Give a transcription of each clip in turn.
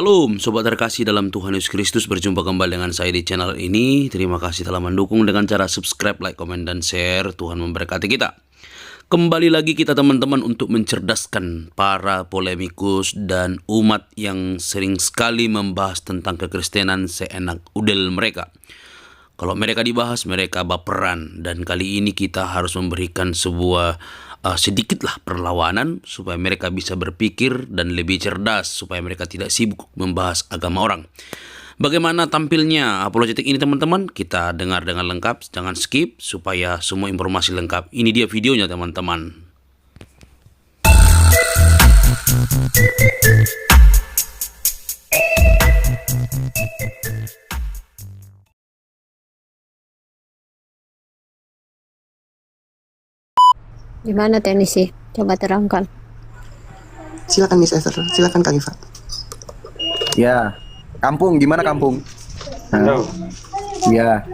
Shalom Sobat terkasih dalam Tuhan Yesus Kristus, berjumpa kembali dengan saya di channel ini. Terima kasih telah mendukung dengan cara subscribe, like, komen, dan share. Tuhan memberkati kita. Kembali lagi kita teman-teman untuk mencerdaskan para polemikus dan umat yang sering sekali membahas tentang kekristenan seenak udel mereka. Kalau mereka dibahas, mereka baperan. Dan kali ini kita harus memberikan sebuah sedikitlah perlawanan supaya mereka bisa berpikir dan lebih cerdas, supaya mereka tidak sibuk membahas agama orang. Bagaimana tampilnya apologetik ini teman-teman? Kita dengar dengan lengkap, jangan skip supaya semua informasi lengkap. Ini dia videonya teman-teman. Gimana teknisi? Coba terangkan. Silakan Miss Esther, silakan Kak Iva. Ya, kampung gimana kampung? Halo. Ya,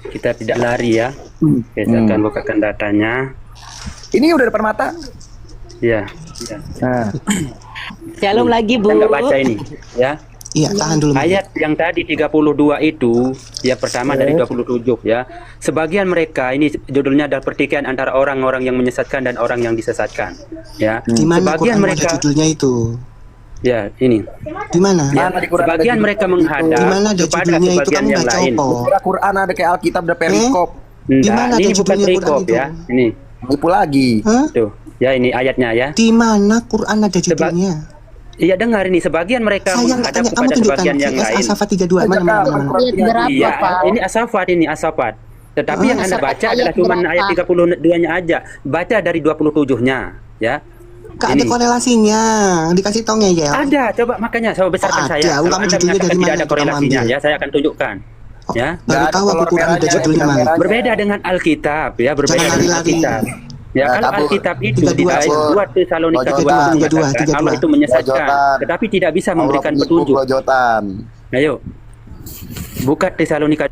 Kita tidak lari ya. Kita akan bukakan datanya. ini udah depan mata. Ya. Nah, Shalom lagi Bu. Kita nggak baca ini ya. Iya, tahan dulu. Ayat yang tadi 32 itu ya, pertama dari 27 ya. Sebagian mereka, ini judulnya adalah pertikaian antara orang-orang yang menyesatkan dan orang yang disesatkan ya. Di mana Sebagian Quran mereka ada judulnya itu? ya ini. Di mana? Ya, Mana di Quran ada sebagian judul mereka itu? menghadap Di mana ada kepada judulnya itu? sebagian Kamu yang baca lain. apa? kira Quran ada kayak Alkitab ada perikop. Di mana ada Ini bukan judulnya Quran perikop itu? ya. Ini Nipu lagi. Hah? tuh. Ya ini ayatnya ya. Di mana Quran ada judulnya? Iya, dengar ini, sebagian mereka Saya nggak menghadap tanya, kamu kepada tunjukkan sebagian yang QS lain. Asafat 32 mana mana mana. Ayat berapa Iya, Pak? ini asafat. Tetapi yang Anda baca ayat adalah cuma berapa? ayat 32-nya aja. Baca dari 27-nya, ya. Gak ada Ini. korelasinya, dikasih tau ngeyel. Ada, coba makanya saya besarkan Oh, saya. ada. Kalau Kamu Anda judulnya mengatakan dari tidak mana ada kita korelasinya, ambil? ya saya akan tunjukkan. Ya. Baru Nggak ada tahu aku telur Quran ada merahnya, judulnya benang mana. merahnya. Berbeda dengan Alkitab, ya, berbeda Jangan dengan lari-lari. Alkitab. Ya, Ya, kalau Kabur. Alkitab itu 32, di ayat Kabur. 2 Tesalonika 2 Blojotan. mengatakan 32. Allah itu menyesatkan, Blojotan. tetapi tidak bisa Allah memberikan menipu petunjuk. blojotan. Ayo. Buka Tesalonika.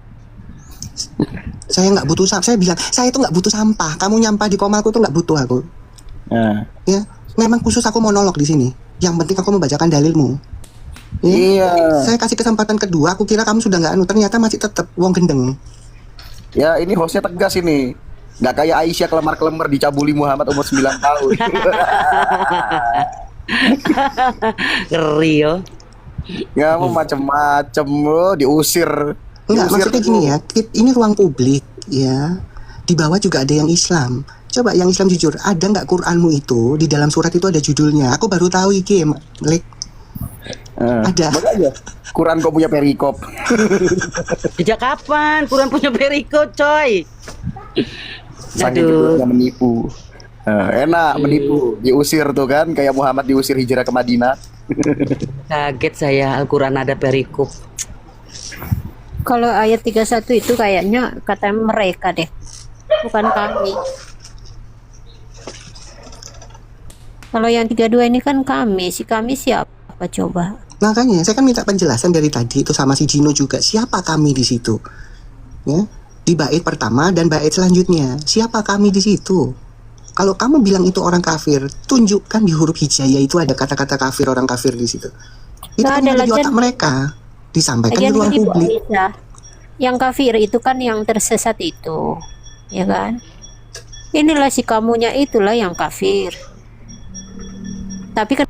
Saya nggak butuh sampah. Saya bilang, saya itu nggak butuh sampah. Kamu nyampah di komalku tuh nggak butuh aku. Nah. Ya, memang khusus aku monolog di sini. Yang penting aku membacakan dalilmu. Ya. Iya. Saya kasih kesempatan kedua, aku kira kamu sudah nggak anu, ternyata masih tetap wong gendeng. Ya, ini hostnya tegas ini. Nggak kayak Aisyah kelemar-kelemar dicabuli Muhammad umur 9 tahun. Ngeri yo. Nggak mau macem-macem lo diusir. Enggak, Diusir maksudnya tuh. gini ya, ini ruang publik ya. Di bawah juga ada yang Islam. Coba yang Islam jujur, ada nggak Quranmu itu di dalam surat itu ada judulnya? Aku baru tahu iki, Malik. Ada. Makanya Quran kok punya perikop. Sejak kapan Quran punya perikop, coy? Saking judulnya menipu. Enak menipu, diusir tuh kan kayak Muhammad diusir hijrah ke Madinah. Kaget saya Al-Quran ada perikop. Kalau ayat 31 itu kayaknya kata mereka deh. Bukan kami. Kalau yang 32 ini kan kami. Si kami siapa coba? Makanya saya kan minta penjelasan dari tadi itu sama si Gino juga. Siapa kami di situ? Ya, di bait pertama dan bait selanjutnya. Siapa kami di situ? Kalau kamu bilang itu orang kafir, tunjukkan di huruf hijaiyah itu ada kata-kata kafir, orang kafir di situ. Itu Nggak kan ada ada di lagian- otak mereka. Disampaikan di Lagian ruang gini, Bu publik. Aisyah, yang kafir itu kan yang tersesat itu, ya kan? Inilah si kamunya itulah yang kafir. Tapi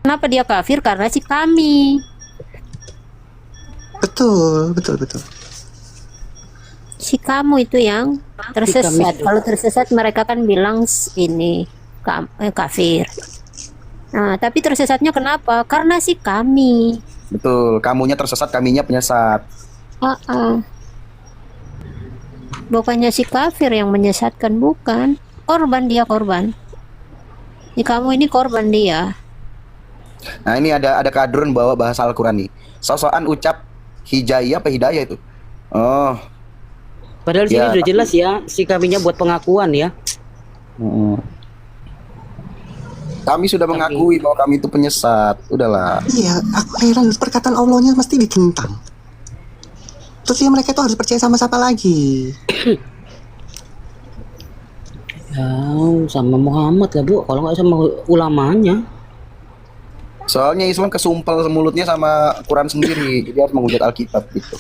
kenapa dia kafir? Karena si kami. Betul, betul, betul. Si kamu itu yang tersesat. Kalau tersesat mereka kan bilang ini kafir. Nah, tapi tersesatnya kenapa? Karena si kami. Betul, kamunya tersesat, kaminya penyesat. Bukannya si kafir yang menyesatkan, bukan. Korban dia, korban. Si kamu ini korban dia. Nah, ini ada kadrun bawa bahasa Al-Qur'an nih. Sosokan ucap hijayah apa hidayah itu? Oh. Padahal sini Ya, udah jelas ya, si kaminya buat pengakuan ya. Kami sudah mengakui bahwa kami itu penyesat. Udahlah. Iya, aku heran perkataan Allahnya mesti ditentang. Terus ya mereka tuh harus percaya sama siapa lagi? Ya, sama Muhammad lah Bu, kalau nggak sama ulamanya. Soalnya Islam kesumpel mulutnya sama Quran sendiri, jadi harus menghujat Alkitab gitu.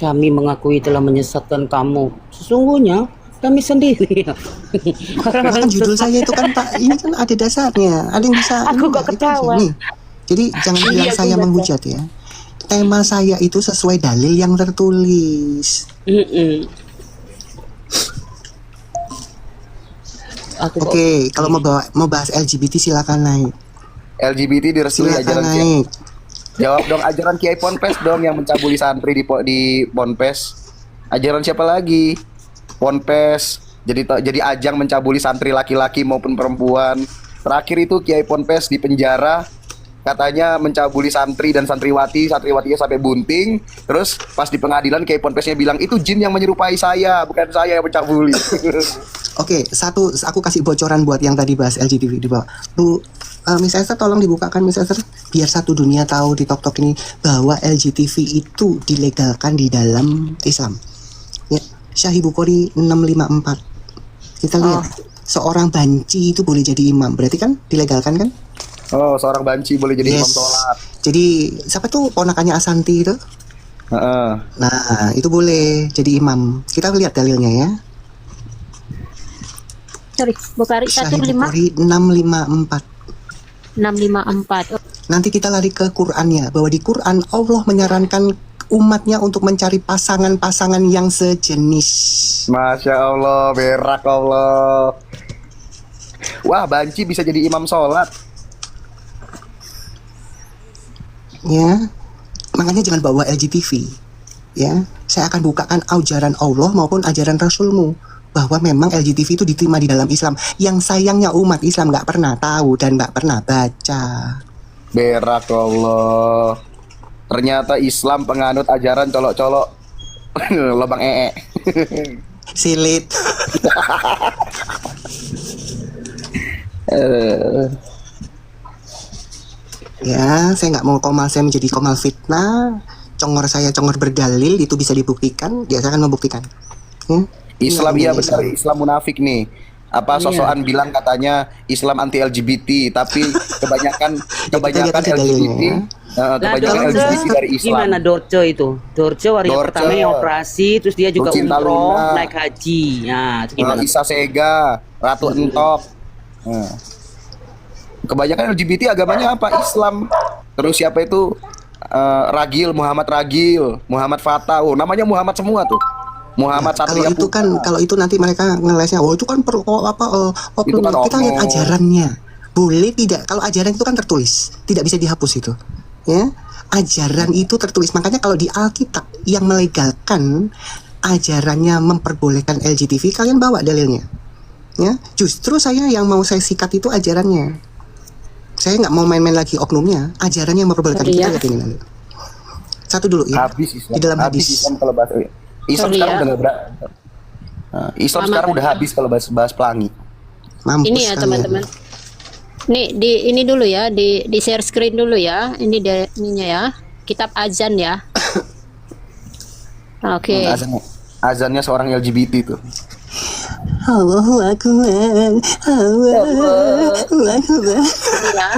Kami mengakui telah menyesatkan kamu. Sesungguhnya kami sendiri. Bahkan judul saya itu kan Pak, ini kan ada dasarnya. Ada yang bisa Aku ini kok nggak? Itu ketawa. gini. Jadi jangan Iya, bilang aku saya baca. menghujat ya. Tema saya itu sesuai dalil yang tertulis. Mm-mm. Aku kok Oke, kalau mau bahas LGBT silakan naik. LGBT direstui Silakan ajaran Kiai. naik. Jawab dong, ajaran Kiai Ponpes dong yang mencabuli santri di Ponpes. Ajaran siapa lagi? Ponpes. Jadi ajang mencabuli santri laki-laki maupun perempuan. Terakhir itu Kiai Ponpes di penjara, katanya mencabuli santri dan santriwatinya sampai bunting. Terus pas di pengadilan Kiai Ponpesnya bilang itu jin yang menyerupai saya, bukan saya yang mencabuli. Oke, satu aku kasih bocoran buat yang tadi bahas LGBT di bawah. Bu, Miss Esther tolong dibukakan Miss Esther biar satu dunia tahu di TokTok ini bahwa LGTV itu dilegalkan di dalam Islam. Ya, Sahih Bukhari 654. Kita lihat seorang banci itu boleh jadi imam. Berarti kan dilegalkan kan? Oh, seorang banci boleh jadi imam Yes. sholat. Jadi siapa tuh ponakannya Asanti itu? Heeh. Nah, itu boleh jadi imam. Kita lihat dalilnya ya. Sorry, Bukhari Sahih Bukhari 654. 654. Nanti kita lari ke Qur'annya, bahwa di Qur'an Allah menyarankan umatnya untuk mencari pasangan-pasangan yang sejenis. Masya Allah, berak Allah. Wah, banci bisa jadi imam sholat. Ya, makanya jangan bawa LGTV. Ya, saya akan bukakan ajaran Allah maupun ajaran Rasulmu bahwa memang LGTV itu diterima di dalam Islam. Yang sayangnya umat Islam nggak pernah tahu dan nggak pernah baca. Berak Allah. Ternyata Islam penganut ajaran colok-colok lubang ee. Silit. Ya, saya nggak mau komal saya menjadi komal fitnah. Congor saya congor berdalil, itu bisa dibuktikan. Ya, saya akan membuktikan. Ya? Islam Ini iya namanya benar, Islam munafik nih. Apa sosokan bilang katanya Islam anti LGBT, tapi kebanyakan lihat aja dalilnya, LGBT, ya. kebanyakan Dorce, LGBT dari Islam. gimana Dorce itu? Dorce warga Dorce. pertama yang operasi, terus dia juga Lucinta umroh, Luna. naik haji. Nah, itu gimana? Isa Sega, Ratu Entok. Nah. Kebanyakan LGBT agamanya apa? Islam. Terus siapa itu? Ragil, Muhammad Fatah. Oh, namanya Muhammad semua tuh. Muhammad Kalau Satria itu Putra. kan, kalau itu nanti mereka ngelesnya, oh itu kan Itu kan kita lihat oknum. ajarannya. Boleh tidak? Kalau ajaran itu kan tertulis, tidak bisa dihapus itu. Ya, ajaran itu tertulis. Makanya kalau di Alkitab yang melegalkan ajarannya memperbolehkan LGTV, kalian bawa dalilnya. Ya, justru saya yang mau saya sikat itu ajarannya. Saya nggak mau main-main lagi oknumnya, ajarannya yang memperbolehkan. Sorry Kita ya. lihat ini nanti. Satu dulu ya. Habis Islam. Di dalam Habis hadis. Islam kalau bahas Islam Sorry sekarang ya. udah nggak Islam Lama sekarang kan udah ya. habis kalau bahas pelangi. Mampus Ini ya kalian. teman-teman. Nih ini dulu ya, di share screen dulu ya. Ini ininya ya. Kitab azan ya. Oke. Azannya seorang LGBT tuh. Allahu Akbar. Allahu Akbar. Ya.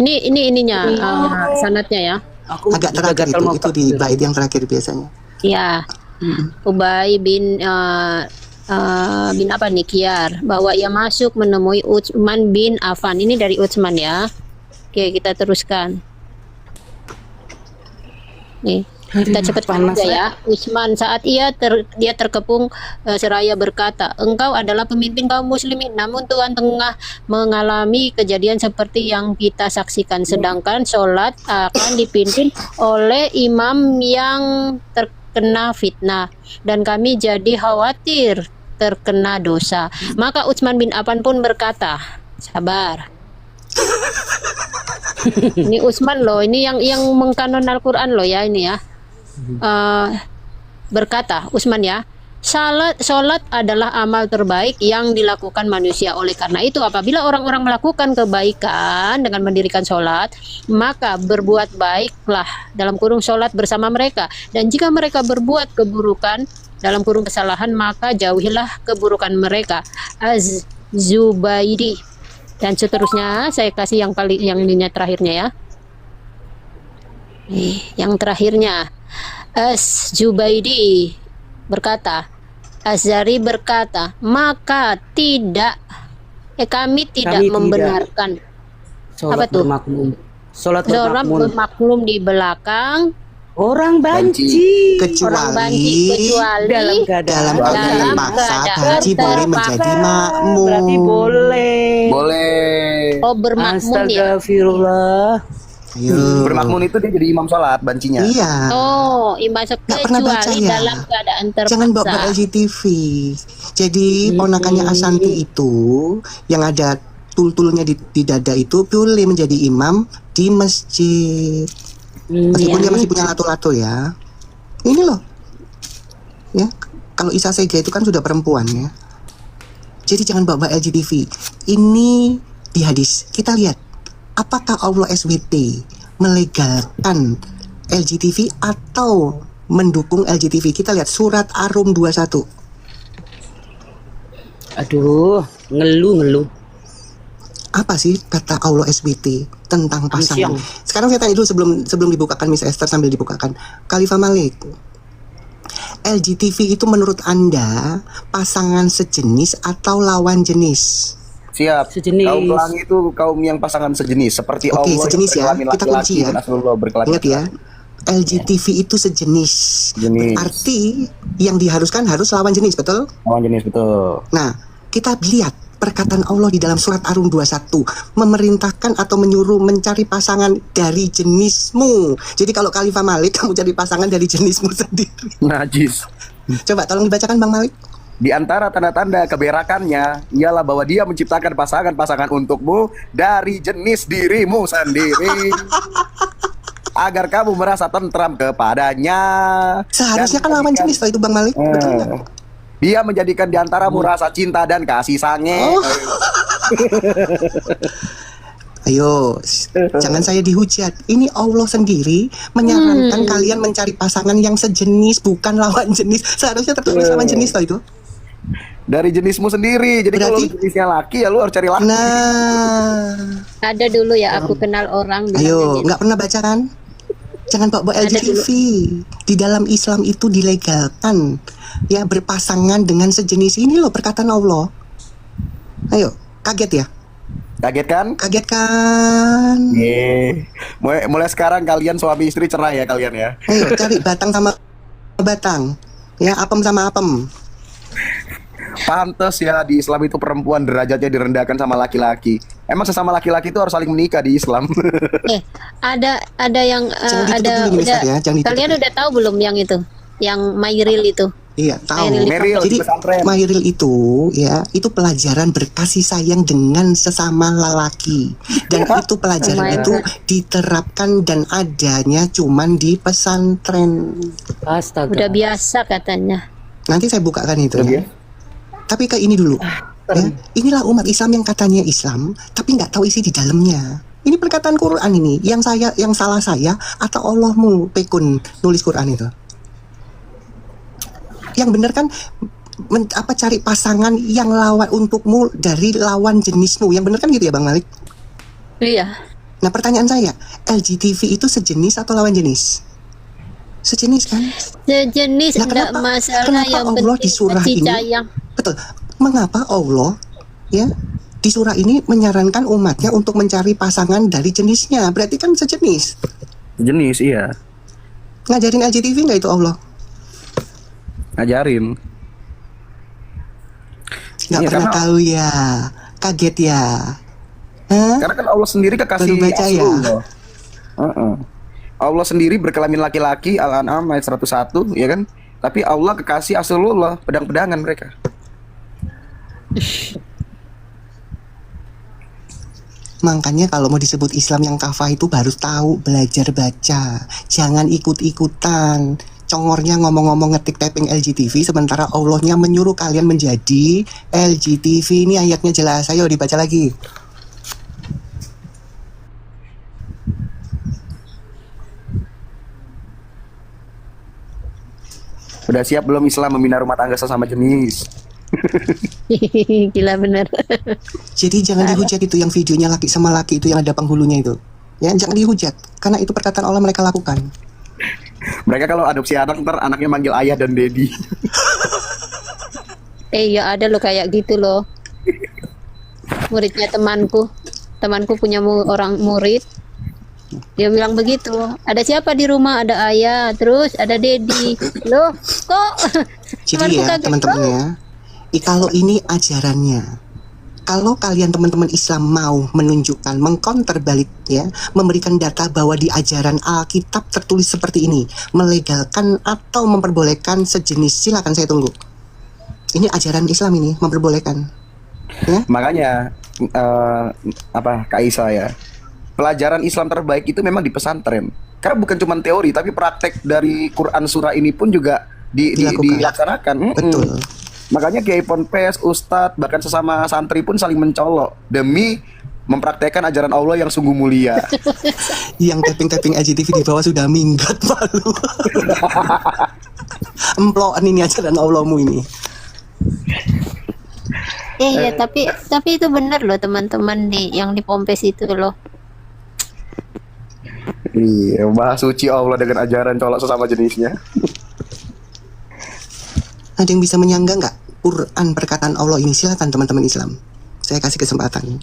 Ini ininya sanatnya ya. Aku Agak juga terakhir gatal mau itu di bait yang terakhir biasanya. Ya. Ubay bin bin apa nih Kiar, bahwa ia masuk menemui Utsman bin Affan. Ini dari Utsman ya. Oke, kita teruskan. Nih, kita cepat panas aja ya. Utsman saat dia terkepung seraya berkata, "Engkau adalah pemimpin kaum muslimin, namun Tuhan tengah mengalami kejadian seperti yang kita saksikan, sedangkan sholat akan dipimpin oleh imam yang terkena fitnah, dan kami jadi khawatir terkena dosa." Maka Utsman bin Affan pun berkata, "Sabar." Ini Utsman loh, ini yang mengkanon Al-Quran loh ya, ini ya. Berkata Utsman ya, Sholat adalah amal terbaik yang dilakukan manusia. Oleh karena itu, apabila orang-orang melakukan kebaikan dengan mendirikan sholat, maka berbuat baiklah dalam kurung sholat bersama mereka. Dan jika mereka berbuat keburukan dalam kurung kesalahan, maka jauhilah keburukan mereka. Az-Zubairi Dan seterusnya saya kasih yang ininya terakhirnya ya. Nih, yang terakhirnya. Jubaidi berkata, Azhari berkata, maka kami tidak Kami membenarkan Sholat tuh? bermakmum. Sholat orang bermakmum. bermakmum di belakang Orang banci. orang banci kecuali Dalam dalam keadaan keadaan dalam terpaksa keadaan haji boleh menjadi terpaksa. makmum. Berarti boleh. Boleh. bermakmum ya. Astagfirullah. Ayo. Bermakmum itu dia jadi imam sholat bancinya. Iya. Imam Nggak pernah baca kecuali ya? dalam keadaan terpaksa. Jangan bawa LGTV. Jadi ponakannya Asanti itu yang ada tul-tulnya di dada itu boleh menjadi imam di masjid. Meskipun dia masih punya lato-lato ya. Ini loh. Ya, kalau Isa Sega itu kan sudah perempuan ya. Jadi jangan bawa LGTV. Ini di hadis. Kita lihat apakah Allah SWT melegalkan LGTV atau mendukung LGTV. Kita lihat surat Ar-Rum 21. Aduh, ngeluh. Apa sih kata Allah SWT tentang pasangan? Siang. Sekarang saya tanya dulu sebelum dibukakan Miss Esther, sambil dibukakan. Khalifah Malik, LGTV itu menurut Anda pasangan sejenis atau lawan jenis? Siap. Sejenis. Kaum pelangi itu kaum yang pasangan sejenis seperti Oke, Allah sejenis yang ya. berkelamin Kita laki-laki kunci ya. dan Rasulullah berkelamin Ingat ya, LGTV itu sejenis. Jenis. Berarti yang diharuskan harus lawan jenis, betul? lawan jenis, betul. Nah, kita lihat perkataan Allah di dalam surat Ar-Rum 21 memerintahkan atau menyuruh mencari pasangan dari jenismu. Jadi kalau Khalifah Malik, kamu cari pasangan dari jenismu sendiri. Najis. Coba tolong dibacakan Bang Malik. Di antara tanda-tanda keberakannya ialah bahwa dia menciptakan pasangan-pasangan untukmu dari jenis dirimu sendiri agar kamu merasa tentram kepadanya. Seharusnya kan Dan lawan menjadikan- jenis loh itu Bang Malik. Betul nggak? Dia menjadikan di antaramu rasa cinta dan kasih sange. Oh. Ayo, jangan saya dihujat. Ini Allah sendiri menyarankan kalian mencari pasangan yang sejenis, bukan lawan jenis. Seharusnya tertulis lawan jenis loh itu. Dari jenismu sendiri. Jadi kalau Berarti- jenisnya laki ya lu harus cari laki. Nah, Ada dulu ya aku kenal orang bilangnya ayo, gitu. nggak pernah baca kan? Jangan bawa LGTV. Di dalam Islam itu dilegalkan ya berpasangan dengan sejenis. Ini loh perkataan Allah. Ayo, kaget ya? Kaget kan? Kaget kan? Mulai sekarang kalian suami istri cerai ya kalian ya. Ayo cari batang sama batang. Ya, apem sama apem. Pantes ya di Islam itu perempuan derajatnya direndahkan sama laki-laki. Emang sesama laki-laki itu harus saling menikah di Islam. Ada yang Jangan ditutup ada dulu nih, Mister, ya. Jangan ditutup kalian dulu. udah tahu belum yang itu? Yang Mairil itu? Iya, tahu. Meril Jadi di pesantren. Mairil itu ya, itu pelajaran berkasih sayang dengan sesama lelaki. Dan itu pelajaran Oh my itu God. diterapkan dan adanya cuman di pesantren. Astaga. Udah biasa katanya. Nanti saya bukakan itu Udah ya. Tapi ke ini dulu. Ya, inilah umat Islam yang katanya Islam, tapi nggak tahu isi di dalamnya. Ini perkataan Quran ini. Yang salah saya atau Allahmu pekun nulis Quran itu. Yang benar kan cari pasangan yang lawan untukmu dari lawan jenismu. Yang benar kan gitu ya Bang Malik? Iya. Nah pertanyaan saya, LGTV itu sejenis atau lawan jenis? Sejenis kan? Sejenis Nah, enggak masalah, kenapa yang Allah di penting surah kasih ini? sayang. Betul. Mengapa Allah ya di surah ini menyarankan umatnya untuk mencari pasangan dari jenisnya? Berarti kan sejenis. Jenis iya. Ngajarin LGTV nggak itu Allah? Ngajarin. Nggak Iya, pernah karena- tahu ya. Kaget ya. Hah? Karena kan Allah sendiri kekasih Baru baca ya? Rasulullah. Allah sendiri berkelamin laki-laki, Al-An'am ayat 101 ya kan? Tapi Allah kekasih Rasulullah, pedang-pedangan mereka. Makanya kalau mau disebut Islam yang kafah itu harus tahu, belajar baca. Jangan ikut-ikutan. Congornya ngomong-ngomong ngetik typing LGTV, sementara Allahnya menyuruh kalian menjadi LGTV. Ini ayatnya jelas. Ayo dibaca lagi. Udah siap belum Islam membina rumah tangga sesama jenis? Gila bener. Jadi jangan dihujat itu yang videonya laki sama laki itu yang ada penghulunya itu. Ya, jangan dihujat karena itu perkataan Allah mereka lakukan. Mereka kalau adopsi anak ntar anaknya manggil ayah dan dedi. Ya ada loh kayak gitu loh. Muridnya temanku punya orang murid. Dia bilang begitu. Ada siapa di rumah? Ada ayah, terus ada dedi. Loh, kok? Jadi ya teman-teman ya, kalau ini ajarannya. Kalau kalian teman-teman Islam mau menunjukkan, mengcounter balik ya, memberikan data bahwa di ajaran Alkitab tertulis seperti ini, melegalkan atau memperbolehkan sejenis, silakan saya tunggu. Ini ajaran Islam ini memperbolehkan. Ya? Makanya Kak Isa ya, pelajaran Islam terbaik itu memang di pesantren. Karena bukan cuma teori, tapi praktek dari Quran surah ini pun juga dilaksanakan. Betul. Makanya Kiai Ponpes, Ustadz, bahkan sesama santri pun saling mencolok demi mempraktekkan ajaran Allah yang sungguh mulia. Yang tapping-tapping IGTV di bawah sudah minggat malu. Emploan ini ajaran Allahmu ini. Iya, tapi itu benar loh teman-teman yang di Pompes itu loh. Iya, bahas suci Allah dengan ajaran colok sesama jenisnya. Ada yang bisa menyangga nggak Quran perkataan Allah ini? Silakan teman-teman Islam. Saya kasih kesempatan.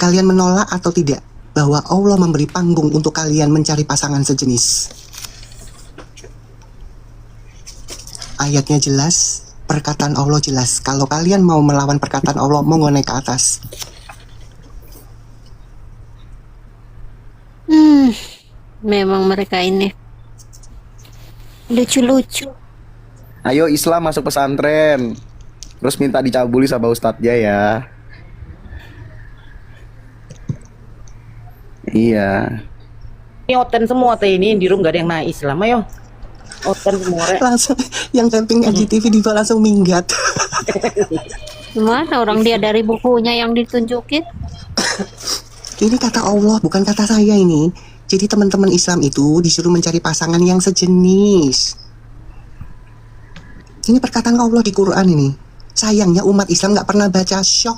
Kalian menolak atau tidak bahwa Allah memberi panggung untuk kalian mencari pasangan sejenis? Ayatnya jelas, perkataan Allah jelas. Kalau kalian mau melawan perkataan Allah, mau naik ke atas. Memang mereka ini lucu-lucu. Ayo Islam masuk pesantren, terus minta dicabuli sama ustadznya ya. Iya. Ini oten semua teh ini di room gak ada yang naik Islam, ayo. Oten semua rek. Langsung yang tapping IGTV di bawah langsung minggat. Gimana orang dia dari bukunya yang ditunjukin? Ini kata Allah, bukan kata saya ini. Jadi teman-teman Islam itu disuruh mencari pasangan yang sejenis. Ini perkataan Allah di Quran ini. Sayangnya umat Islam nggak pernah baca, syok.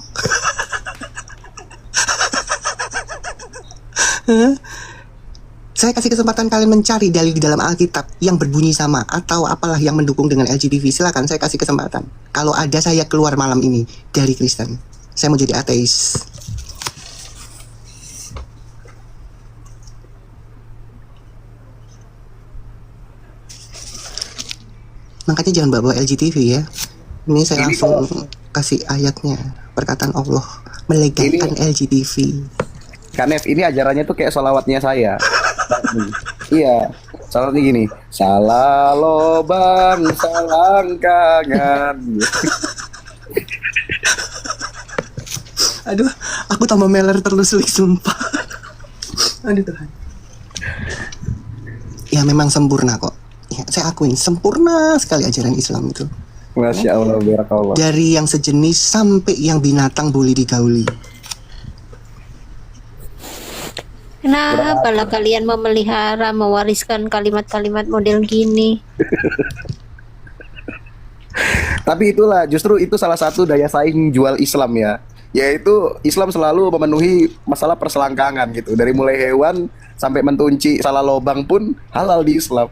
Saya kasih kesempatan kalian mencari dalil di dalam Alkitab yang berbunyi sama atau apalah yang mendukung dengan LGBT. Silakan, saya kasih kesempatan. Kalau ada, saya keluar malam ini dari Kristen. Saya mau jadi ateis. Makanya jangan bawa LGTV ya. Ini saya langsung kasih ayatnya. Perkataan Allah melegalkan LGTV. Kanef, ini ajarannya tuh kayak sholawatnya saya. Iya, sholawatnya gini. Salah lobang, salang kangen. Aduh, aku tambah meler terus sumpah. Aduh Tuhan. Ya memang sempurna kok. Ya, saya akuin sempurna sekali ajaran Islam itu. Masya Allah, barakallah. Dari yang sejenis sampai yang binatang boleh digauli. Kenapa lah kalian memelihara, mewariskan kalimat-kalimat model gini? Tapi itulah, justru itu salah satu daya saing jual Islam ya. Yaitu Islam selalu memenuhi masalah perselangkangan gitu. Dari mulai hewan sampai mentunci salah lobang pun halal di Islam.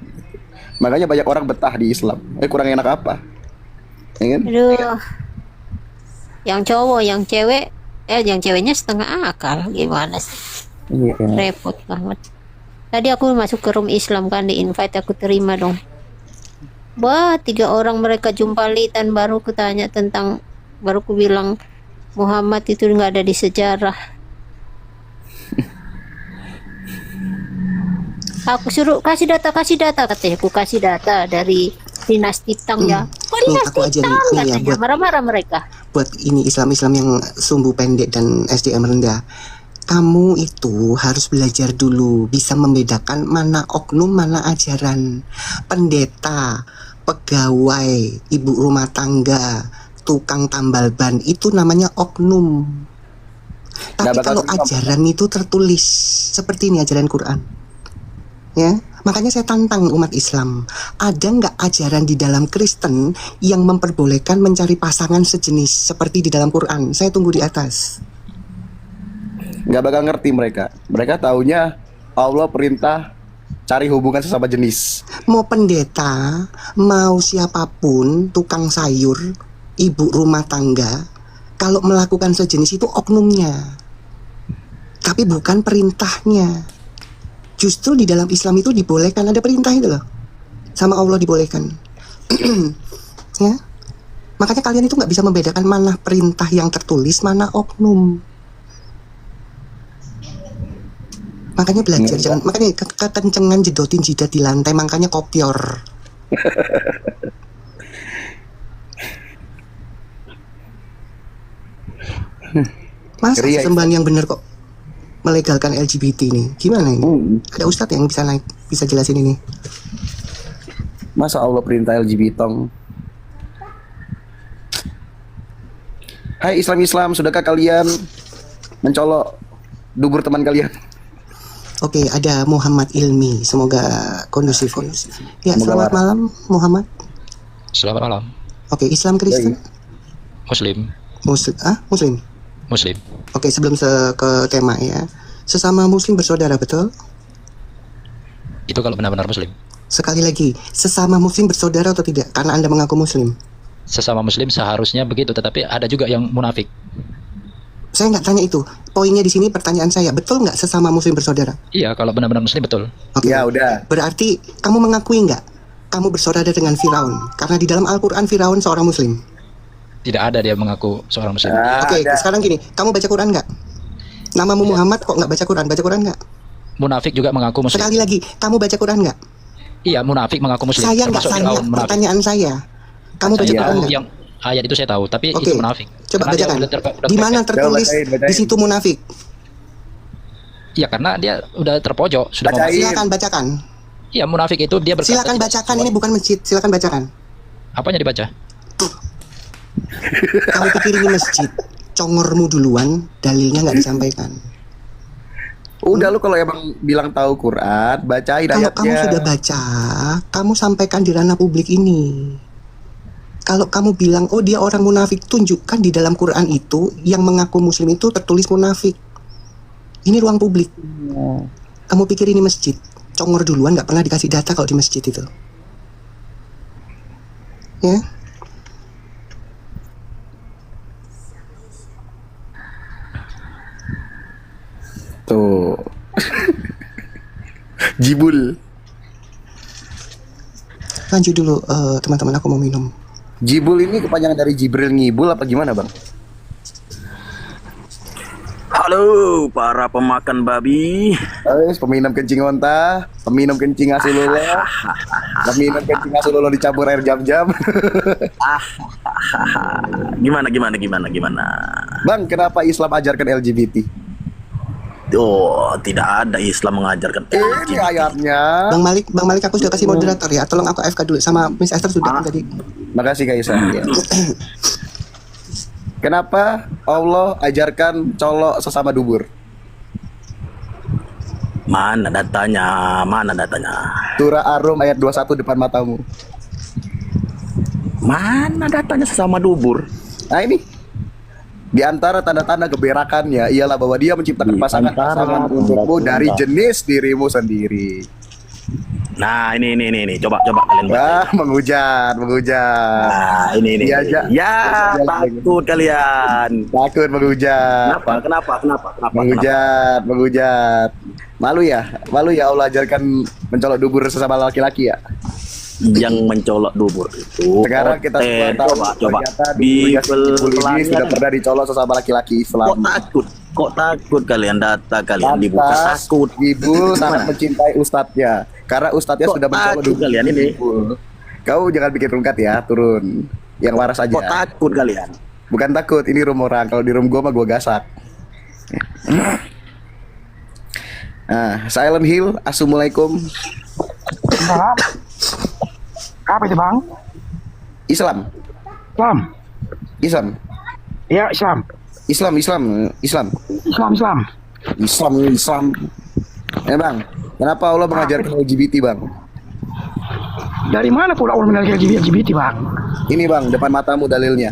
Makanya banyak orang betah di Islam. Kurang enak apa? Ya kan? Aduh. Yang cowok, yang cewek, yang ceweknya setengah akal. Gimana sih? Iya. Repot banget. Tadi aku masuk ke room Islam kan, di invite aku terima dong. Wah, 3 orang mereka jumpa litan, baru kutanya tentang, baru ku bilang Muhammad itu nggak ada di sejarah. Aku suruh kasih data katanya. Aku kasih data dari dinasti Tang ya. Kok Nih, dinasti aku ajarin Tang nih ya, katanya? buat- Marah-marah mereka. Buat ini Islam-Islam yang sumbu pendek dan SDM rendah. Kamu itu harus belajar dulu, bisa membedakan mana oknum, mana ajaran. Pendeta, pegawai, ibu rumah tangga, tukang tambal ban, itu namanya oknum. Tapi Nggak bakal kalau terima. ajaran itu tertulis seperti ini ajaran Quran. Ya, makanya saya tantang umat Islam. Ada nggak ajaran di dalam Kristen yang memperbolehkan mencari pasangan sejenis seperti di dalam Quran? Saya tunggu di atas. Nggak bakal ngerti mereka. Mereka taunya Allah perintah cari hubungan sesama jenis. Mau pendeta, mau siapapun, tukang sayur, ibu rumah tangga, kalau melakukan sejenis itu oknumnya, tapi bukan perintahnya. Justru di dalam Islam itu dibolehkan, ada perintah itu loh, sama Allah dibolehkan. Ya, makanya kalian itu nggak bisa membedakan mana perintah yang tertulis, mana oknum. Makanya belajar, jangan, makanya kekencengan jedotin jidat di lantai, makanya kopior. Masa Ngeri ya, sesembahan yang benar kok melegalkan LGBT ini? Gimana ini? Ada ustadz yang bisa jelasin ini? Masa Allah perintah LGBT? Hai Islam, sudahkah kalian mencolok dubur teman kalian? Oke, ada Muhammad Ilmi. Semoga kondusif. Ya, Semoga selamat malam Muhammad. Selamat malam. Oke, Islam Kristen? Muslim. Muslim. Muslim. Oke, sebelum ke tema ya. Sesama Muslim bersaudara, betul? Itu kalau benar-benar Muslim. Sekali lagi, sesama Muslim bersaudara atau tidak? Karena Anda mengaku Muslim. Sesama Muslim seharusnya begitu, tetapi ada juga yang munafik. Saya nggak tanya itu. Poinnya di sini pertanyaan saya, betul nggak sesama Muslim bersaudara? Iya, kalau benar-benar Muslim betul. Oke. Ya udah. Berarti kamu mengakui nggak kamu bersaudara dengan Firaun? Karena di dalam Al-Quran Firaun seorang Muslim. Tidak ada dia mengaku seorang Muslim. Oke, sekarang gini, kamu baca Quran nggak? Namamu Muhammad kok nggak baca Quran? Baca Quran nggak? Munafik juga mengaku Muslim. Sekali lagi, kamu baca Quran nggak? Iya, munafik mengaku Muslim. Saya nggak Termasuk tanya Firaun munafik. pertanyaan saya. Kamu baca Saya Quran tahu nggak? yang ayat itu saya tahu, tapi Oke, itu munafik. coba Karena dia bacakan. udah Di mana tertulis Bacain. di situ munafik? Iya, karena dia udah terpojok, sudah Bacain. mau. Silakan bacakan. Iya, munafik itu dia berkata. Silakan bacakan. Ini bukan masjid. Silakan bacakan. Apanya dibaca? Kamu pikir ini masjid? Congormu duluan, dalilnya nggak disampaikan. Udah lu kalau emang bilang tahu Quran, bacain Kalau ayatnya. kamu sudah baca, kamu sampaikan di ranah publik ini. Kalau kamu bilang, oh dia orang munafik, tunjukkan di dalam Quran itu yang mengaku Muslim itu tertulis munafik. Ini ruang publik. Kamu pikir ini masjid? Congor duluan, nggak pernah dikasih data kalau di masjid itu. Ya. Tuh. Jibul. Lanjut dulu, teman-teman, aku mau minum. Jibul ini kepanjangan dari Jibril ngibul apa gimana, Bang? Halo para pemakan babi. Peminum kencing onta, peminum kencing asulolo, peminum kencing asulolo dicampur air jam-jam. Gimana? Bang, kenapa Islam ajarkan LGBT? Oh, tidak ada Islam mengajarkan Ini LGBT. ayatnya. Bang Malik, aku sudah kasih moderator ya. Tolong aku AFK dulu sama Miss Esther sudah tadi. Makasih Kaisa. Ya. Kenapa Allah ajarkan colok sesama dubur? Mana datanya? Surah Ar-Rum ayat 21 depan matamu. Mana datanya sesama dubur? Nah ini di antara tanda-tanda keberakannya ialah bahwa dia menciptakan pasangan-pasangan untukmu dari jenis dirimu sendiri. Nah, ini. Coba kalian baca. Wah, menghujat. Nah, ini. Diajak. Ya, takut kalian. Takut menghujat. Kenapa? Menghujat. Malu ya Allah ajarkan mencolok dubur sesama laki-laki ya. Yang mencolok dubur itu. Sekarang kita semua tahu coba ternyata duburnya si Jibul ini pelan-pelan. sudah pernah dicolok sesama laki-laki Islam. Kok takut kalian, data kalian dibuka takut. Jibul sangat Gimana? mencintai ustadznya karena ustadznya Kok sudah mencolok takut dubur kalian ini? Jibul. Kau jangan bikin rungkat ya, turun. Yang waras aja. Kok takut kalian? Bukan takut, ini room orang. Kalau di room gua mah gua gasak. Nah, Silent Hill, assalamualaikum. Apa itu bang? Islam. Ya Islam. Islam. Islam. Ya bang. Kenapa Allah mengajarkan LGBT, Bang? Dari mana pula Allah mengajarkan LGBT, Bang? Ini, Bang, depan matamu dalilnya.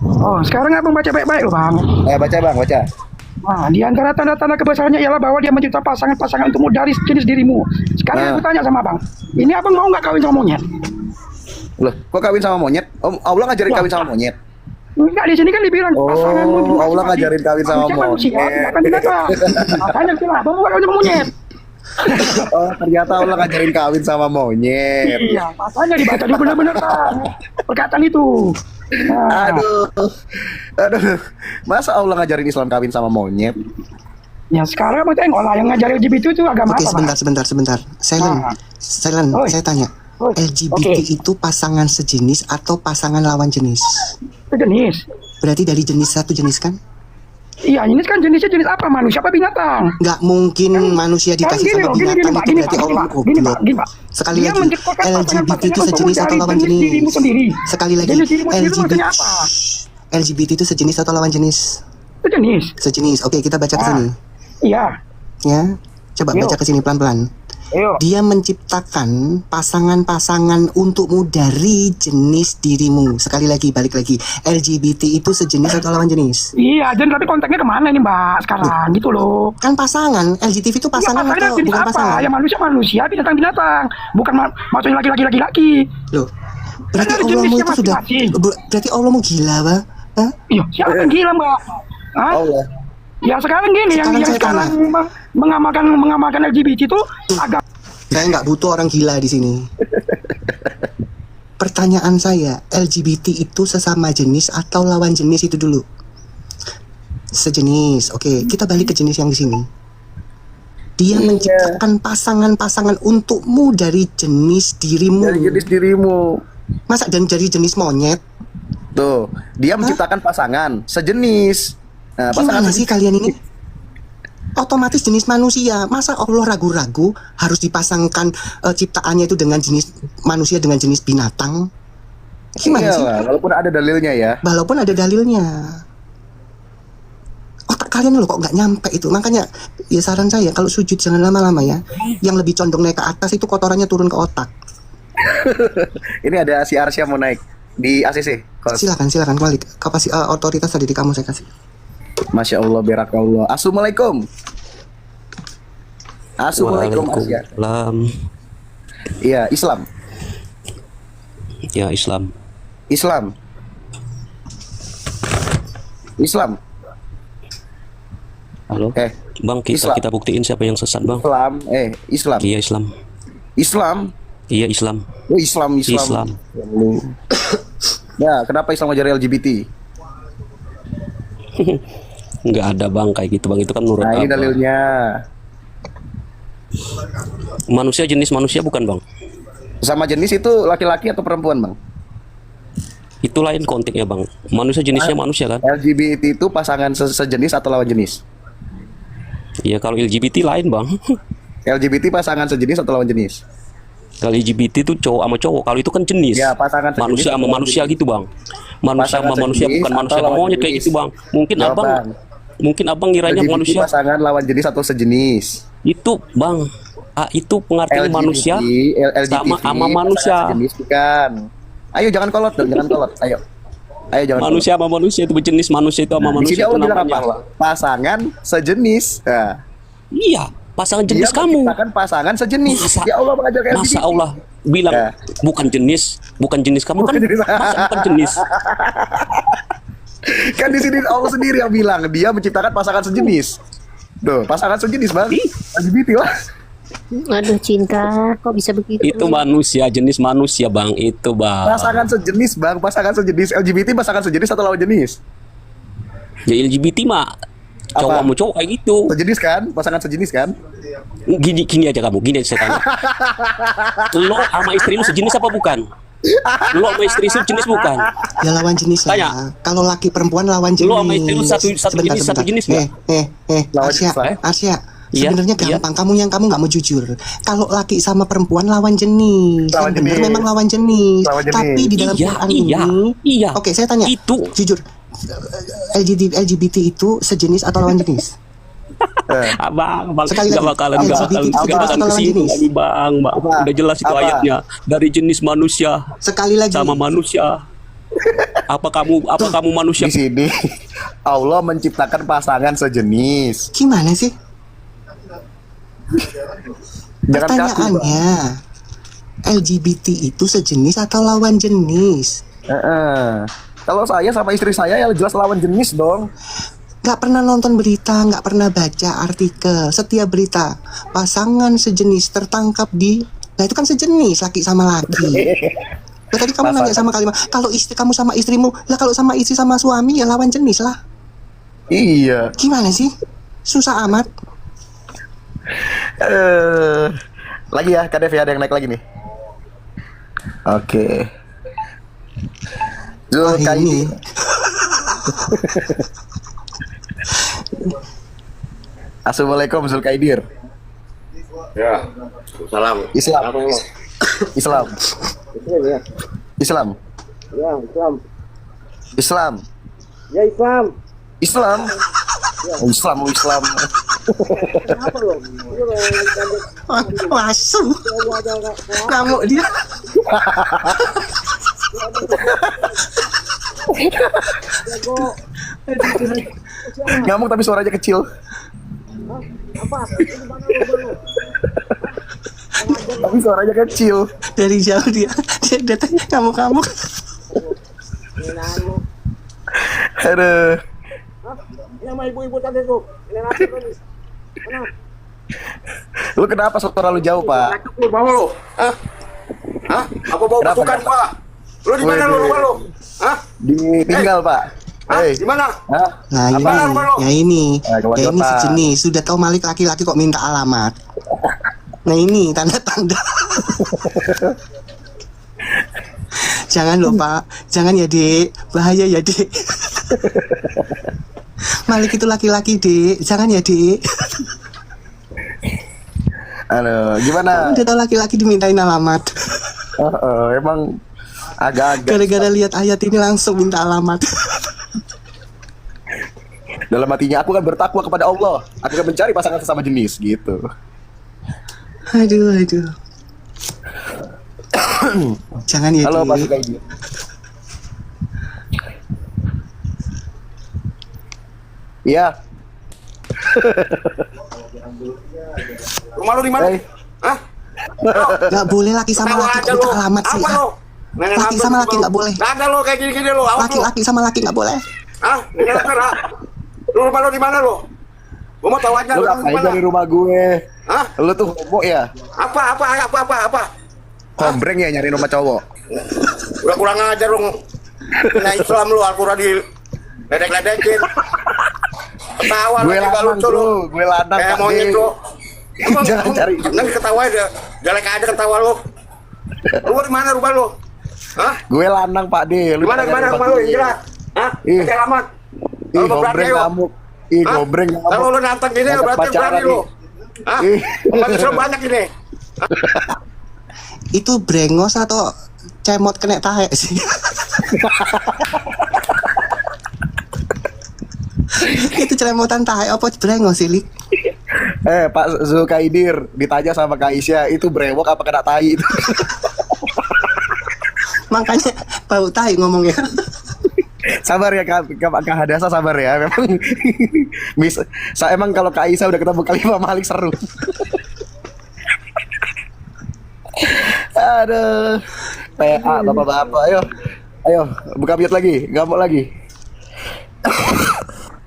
Oh, sekarang abang baca baik-baik loh, Bang. Baca, Bang, baca. Nah, di antara tanda-tanda kebesarannya ialah bahwa dia mencipta pasangan-pasangan untukmu dari jenis dirimu. Sekarang aku tanya sama abang, ini abang mau nggak kawin sama monyet? Loh, kok kawin sama monyet? Allah ngajarin Ya. kawin sama monyet. Enggak, di sini kan dibilang pasanganmu Oh, Allah ngajarin kawin sama manusia, monyet. bukan binatang. Makanya bilang, abang mau nggak kawin sama monyet? Oh, ternyata Allah ngajarin kawin sama monyet. Iya, makanya dibaca dulu benar-benar, Bang, perkataan itu. Nah, Aduh. Masa Allah ngajarin Islam kawin sama monyet? ya sekarang abang tengok lah yang ngajar LGBT itu agama Oke, apa, Bang? sebentar. Silent, Oi. saya tanya. Oi. LGBT Oke. itu pasangan sejenis atau pasangan lawan jenis? Itu jenis. Berarti dari jenis satu jenis kan? Iya, ini kan jenisnya jenis apa? Manusia apa binatang? Nggak mungkin manusia Kan dikasih sama binatang itu berarti Allah goblok. Sekali Dia lagi, menciptakan LGBT itu pasangan-pasangan sejenis atau dari lawan jenis dirimu jenis? sendiri. Sekali lagi, Jenis dirimu sendiri itu maksudnya apa? LGBT itu sejenis atau lawan jenis? Itu jenis. Sejenis. Oke, kita baca ke sini. Iya. Ya. Coba Yuk. baca ke sini pelan-pelan. Ayo. Dia menciptakan pasangan-pasangan untukmu dari jenis dirimu. Sekali lagi, balik lagi. LGBT itu sejenis atau lawan jenis? Iya, jadi tapi konteksnya kemana nih, Mbak? Sekarang gitu loh. Kan pasangan, LGBT itu pasangan Ya, atau jenis bukan apa? pasangan? Ya manusia, binatang. Bukan maksudnya laki-laki. Loh, berarti Kan ada Allahmu jenisnya itu sudah, masing-masing. berarti Allahmu gila, Pak? Hah? Iya, siapa yang gila, Mbak? Hah? Allah. Ya sekarang gini, Sekarang yang saya sekarang mengamalkan LGBT itu agak Saya nggak butuh orang gila di sini. Pertanyaan saya, LGBT itu sesama jenis atau lawan jenis itu dulu? Sejenis. Oke, kita balik ke jenis yang di sini. Dia menciptakan pasangan-pasangan untukmu dari jenis dirimu. Dari jenis dirimu. Masa dan dari jenis monyet? Tuh, dia menciptakan pasangan sejenis. Nah, pasangan Gimana sih kalian ini? Otomatis jenis manusia. Masa Allah ragu-ragu harus dipasangkan ciptaannya itu dengan jenis manusia dengan jenis binatang? Gimana sih? Iyalah, walaupun ada dalilnya ya. Walaupun ada dalilnya. Otak kalian loh kok nggak nyampe itu. Makanya ya saran saya kalau sujud jangan lama-lama ya. Yang lebih condong naik ke atas itu kotorannya turun ke otak. Ini ada si Arsya mau naik di ACC. Silakan kualitas otoritas tadi di kamu saya kasih. Masya Allah, barakallah. Assalamualaikum. Assalamualaikum. Arsya. Iya, Islam. Ya, Islam. Halo. Bang, Islam. kita buktiin siapa yang sesat, Bang. Islam. Iya, Islam. Islam. Iya, Islam. Oh, Islam. Ya, kenapa Islam ngajar LGBT? Nggak ada, Bang, kayak gitu, Bang. Itu kan menurut Nah, ini apa? dalilnya. Manusia jenis manusia bukan, Bang? Sama jenis itu laki-laki atau perempuan, Bang? Itu lain konteksnya, Bang. Manusia jenisnya manusia kan? LGBT itu pasangan sejenis atau lawan jenis? Iya, kalau LGBT lain, Bang. LGBT pasangan sejenis atau lawan jenis? Kalau LGBT itu cowok sama cowok. Kalau itu kan jenis. Ya, pasangan sejenis manusia sama atau lawan manusia jenis? gitu, Bang. Manusia Pasangan sama manusia sejenis bukan atau manusia sama lawan monyet kayak jenis? gitu, Bang. Mungkin abang ngiranya LGBT manusia pasangan lawan jenis atau sejenis? itu, Bang. Itu pengertian manusia sama manusia. Sejenis bukan. Ayo jangan kolot dong, jangan kolot. Ayo jangan Manusia sama manusia itu berjenis, manusia itu sama kolot. Di sini manusia itu Allah bilang namanya. apa? Pasangan sejenis. Nah, Iya, pasangan jenis dia kamu. menciptakan pasangan sejenis. Masa- Ya Allah mengajarkan LGBT. Masa Allah bilang Ya. bukan jenis kamu kan? Masa bukan jenis? Kan di sini Allah sendiri yang bilang dia menciptakan pasangan sejenis. Tuh, pasangan sejenis, Bang. LGBT lah. Aduh cinta, kok bisa begitu? Itu manusia, jenis manusia, Bang. Itu, Bang. Pasangan sejenis, Bang. Pasangan sejenis. LGBT pasangan sejenis atau lawan jenis? Ya LGBT mah cowok Apa? sama cowok kayak gitu. Sejenis kan? Pasangan sejenis kan? Gini aja kamu, gini aja saya tanya. Lo sama istri lu sejenis apa bukan? Lo sama istri lu jenis bukan? Ya lawan jenis Tanya. lah. Kalau laki perempuan lawan jenis. Lu sama istri lu satu jenis nggak? Lawan Arsya, jenis lah ya? Arsya. Iya, Sebenarnya iya. gampang, kamu nggak mau jujur. Kalau laki sama perempuan lawan jenis, Lawan yang benar jenis. memang lawan jenis. Lawan jenis. Tapi di dalam Iya, Quran iya, ini, iya. Oke, saya tanya, Itu. jujur, LGBT itu sejenis atau lawan jenis? Abang, Sekali nggak lagi. bakalan LGBT itu jenis atau lawan kesini jenis? lagi bang. Apa? Udah jelas itu Apa? ayatnya dari jenis manusia Sekali lagi. sama manusia. Apa kamu manusia? Di sini Allah menciptakan pasangan sejenis. Gimana sih? Jangan kaku. Pertanyaannya, LGBT itu sejenis atau lawan jenis? Kalau saya sama istri saya ya jelas lawan jenis dong. Nggak pernah nonton berita, nggak pernah baca artikel. Setiap berita, pasangan sejenis tertangkap di... Nah itu kan sejenis, laki sama laki. Nah, tadi kamu nanya sama kalimat, kalau istri kamu sama istrimu, lah kalau sama istri sama suami ya lawan jenis lah. Iya. Gimana sih? Susah amat. Lagi ya, KDV ada yang naik lagi nih. Oke. Wah, ini. Assalamualaikum Zulkaidir. Ya, salam. Islam. Islam. Islam. Ya, Islam. Islam. Ya, Islam. Islam. Oh, Islam, lu Islam. Kenapa lo? Masuk. Kamu dia. Ngamuk tapi suaranya kecil. Apa? Tapi suaranya kecil. Dari jauh dia datang kamu. Aduh. Ini sama ibu-ibu tadi tuh. Ini nasi tadi. Mana? Lu kenapa suara lu jauh, Pak? Lu bawa lu. Hah? Hah? Apa bawa Kenapa, pasukan, kenapa? Pak? Lu di mana lu, rumah lu? Hah? Ditinggal, Pak. Hah? Hei. Di mana? Hah? Nah ini, Apa? ya ini, keluar ya ini kota. sejenis. Sudah tahu Malik laki-laki kok minta alamat. Nah ini tanda-tanda. Jangan loh Pak, jangan ya Dek, bahaya ya Dek. Malik itu laki-laki Dek, jangan ya Dek. Aduh, gimana? Udah tahu laki-laki dimintain alamat. Emang agak-agak Gara-gara lihat ayat ini langsung minta alamat. dalam hatinya aku kan bertakwa kepada Allah. Aku akan mencari pasangan sesama jenis gitu. Aduh. Jangan ya Halo, Pak Dek. Zulkaidir. Iya. Rumah lu di mana? Hey. Hah? Nggak boleh laki sama Tahu laki aja kok lu. minta alamat sih. Apa Ah. lu? Nenek Laki ngambek sama lu, laki Bang. nggak boleh. Nggak ada lo kayak gini-gini lo. Awas lu. Laki-laki sama laki nggak boleh. Hah? Ini apa? Lu rumah lu di mana lu? Gua mau tahu aja Lu lu di ngapain mana. dari rumah gue? Hah? Lu tuh homo ya? Apa? Kombreng ya nyari rumah cowok. Udah kurang ajar lu. Nah Islam lu Al-Quran di ledek-ledekin. Ketawa Gue lagi, nggak lanang lucu lu. bro, gue lanang Kayak Pak monyet D. lu. Jangan cari. Nanti ketawa aja. Jelek aja ketawa lu. Lu di mana rumah lu? Hah? Gue lanang Pak D. Di mana rumah lu? Yang jelas. Hah? Ih. Kasih alamat. Ih, Kalau berani gombreng yuk. ngamuk. Ih, Hah? gombreng ngamuk. Kalau lu nantang gini Ngajak berarti pacaran berani lu. nih. Hah? Ih. Umat Islam banyak ini. Itu brengos atau cemot kena tahe sih? Itu ceremotan tahe apa brengos sih, Lik? Pak Zulkaidir ditanya sama Kak Isya, itu brewok apa kena tai itu? Makanya bau tahe ngomongnya. Sabar ya Kak Hadasa, sabar ya. Memang bisa. Emang kalau Kak Isya udah ketemu Khalifah Malik seru. Aduh. PA bapak-bapak, ayo buka mute lagi, ngamuk lagi.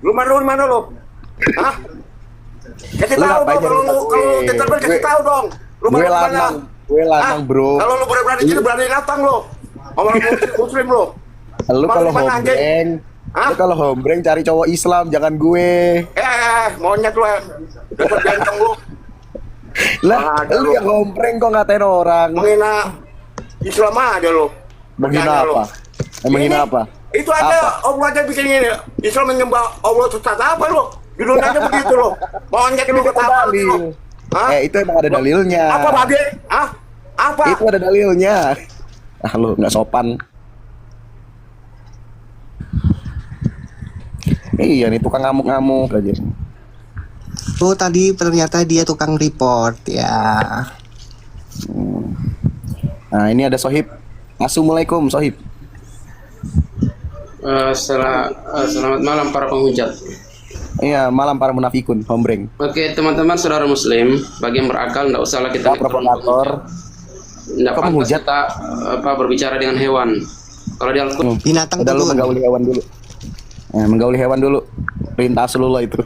Lu mana lu? Hah? Kasih Lu tahu ngapain dong kalau nyari lu gue? diterber kasih tahu dong. Lu Gue mana lanang, Hah? bro. Kalau lu berani sini berani datang lu. Orang muslim lu. Lu Mana kalau mana, anjing? hombreng, Hah? lu kalau hombreng cari cowok Islam, jangan gue. Monyet lu. Dapat ganteng lu. Lah, Ada lu lu. yang hombreng kok ngatain orang. Menghina Islam aja lu. Menghina Makanya lu. apa? Menghina apa? Itu aja Allah aja bikin ini. Islam menyembah Allah sesat apa lu? Judulnya aja begitu lu. Monyet lu ketawa Dalil. lu. Hah? Itu emang ada dalilnya. Apa babi? Hah? Apa? Itu ada dalilnya. Ah, lu nggak sopan. Iya nih tukang ngamuk-ngamuk aja. Oh tadi ternyata dia tukang report ya. Nah ini ada Sohib. Assalamualaikum Sohib. Selamat malam para penghujat. Iya, malam para munafikun, hombreng. Oke, teman-teman saudara muslim, bagi yang berakal tidak usahlah kita provokator. Tidak pantas kita berbicara dengan hewan. Kalau di Al-Quran binatang udah lu menggauli hewan dulu. Menggauli hewan dulu. Perintah Rasulullah itu.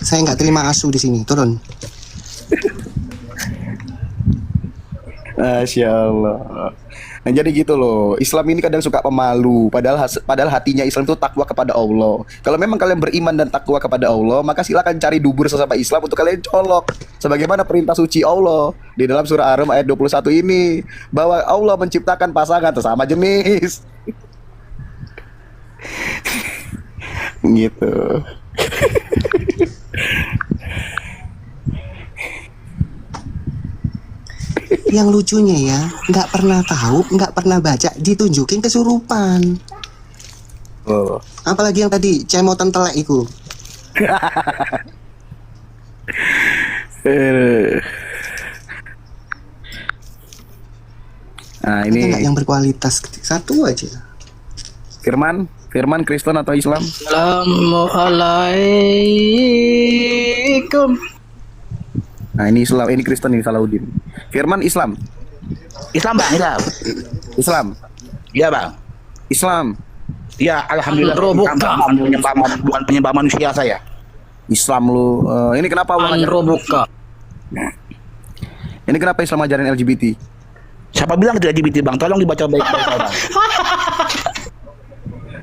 Saya nggak terima asu di sini, turun. Masya Allah. Nah jadi gitu loh, Islam ini kadang suka pemalu, padahal hatinya Islam itu takwa kepada Allah. Kalau memang kalian beriman dan takwa kepada Allah, maka silakan cari dubur sesama Islam untuk kalian colok. Sebagaimana perintah suci Allah di dalam surah Ar-Rum ayat 21 ini, bahwa Allah menciptakan pasangan sesama jenis. Gitu. Yang lucunya ya, nggak pernah tahu, nggak pernah baca, ditunjukin kesurupan. Oh. Apalagi yang tadi cemotan telek itu. Nah ini nggak yang berkualitas, satu aja. Firman Kristen atau Islam? Assalamualaikum. Nah ini Islam, ini Kristen, ini Salahuddin. Firman Islam. Islam bang, Islam. Iya bang. Islam. Ya alhamdulillah. Bukan penyembah manusia saya. Islam lu. Ini kenapa Allah Robuka. Ini kenapa Islam ajarin LGBT? Siapa bilang itu LGBT bang? Tolong dibaca baik-baik bang.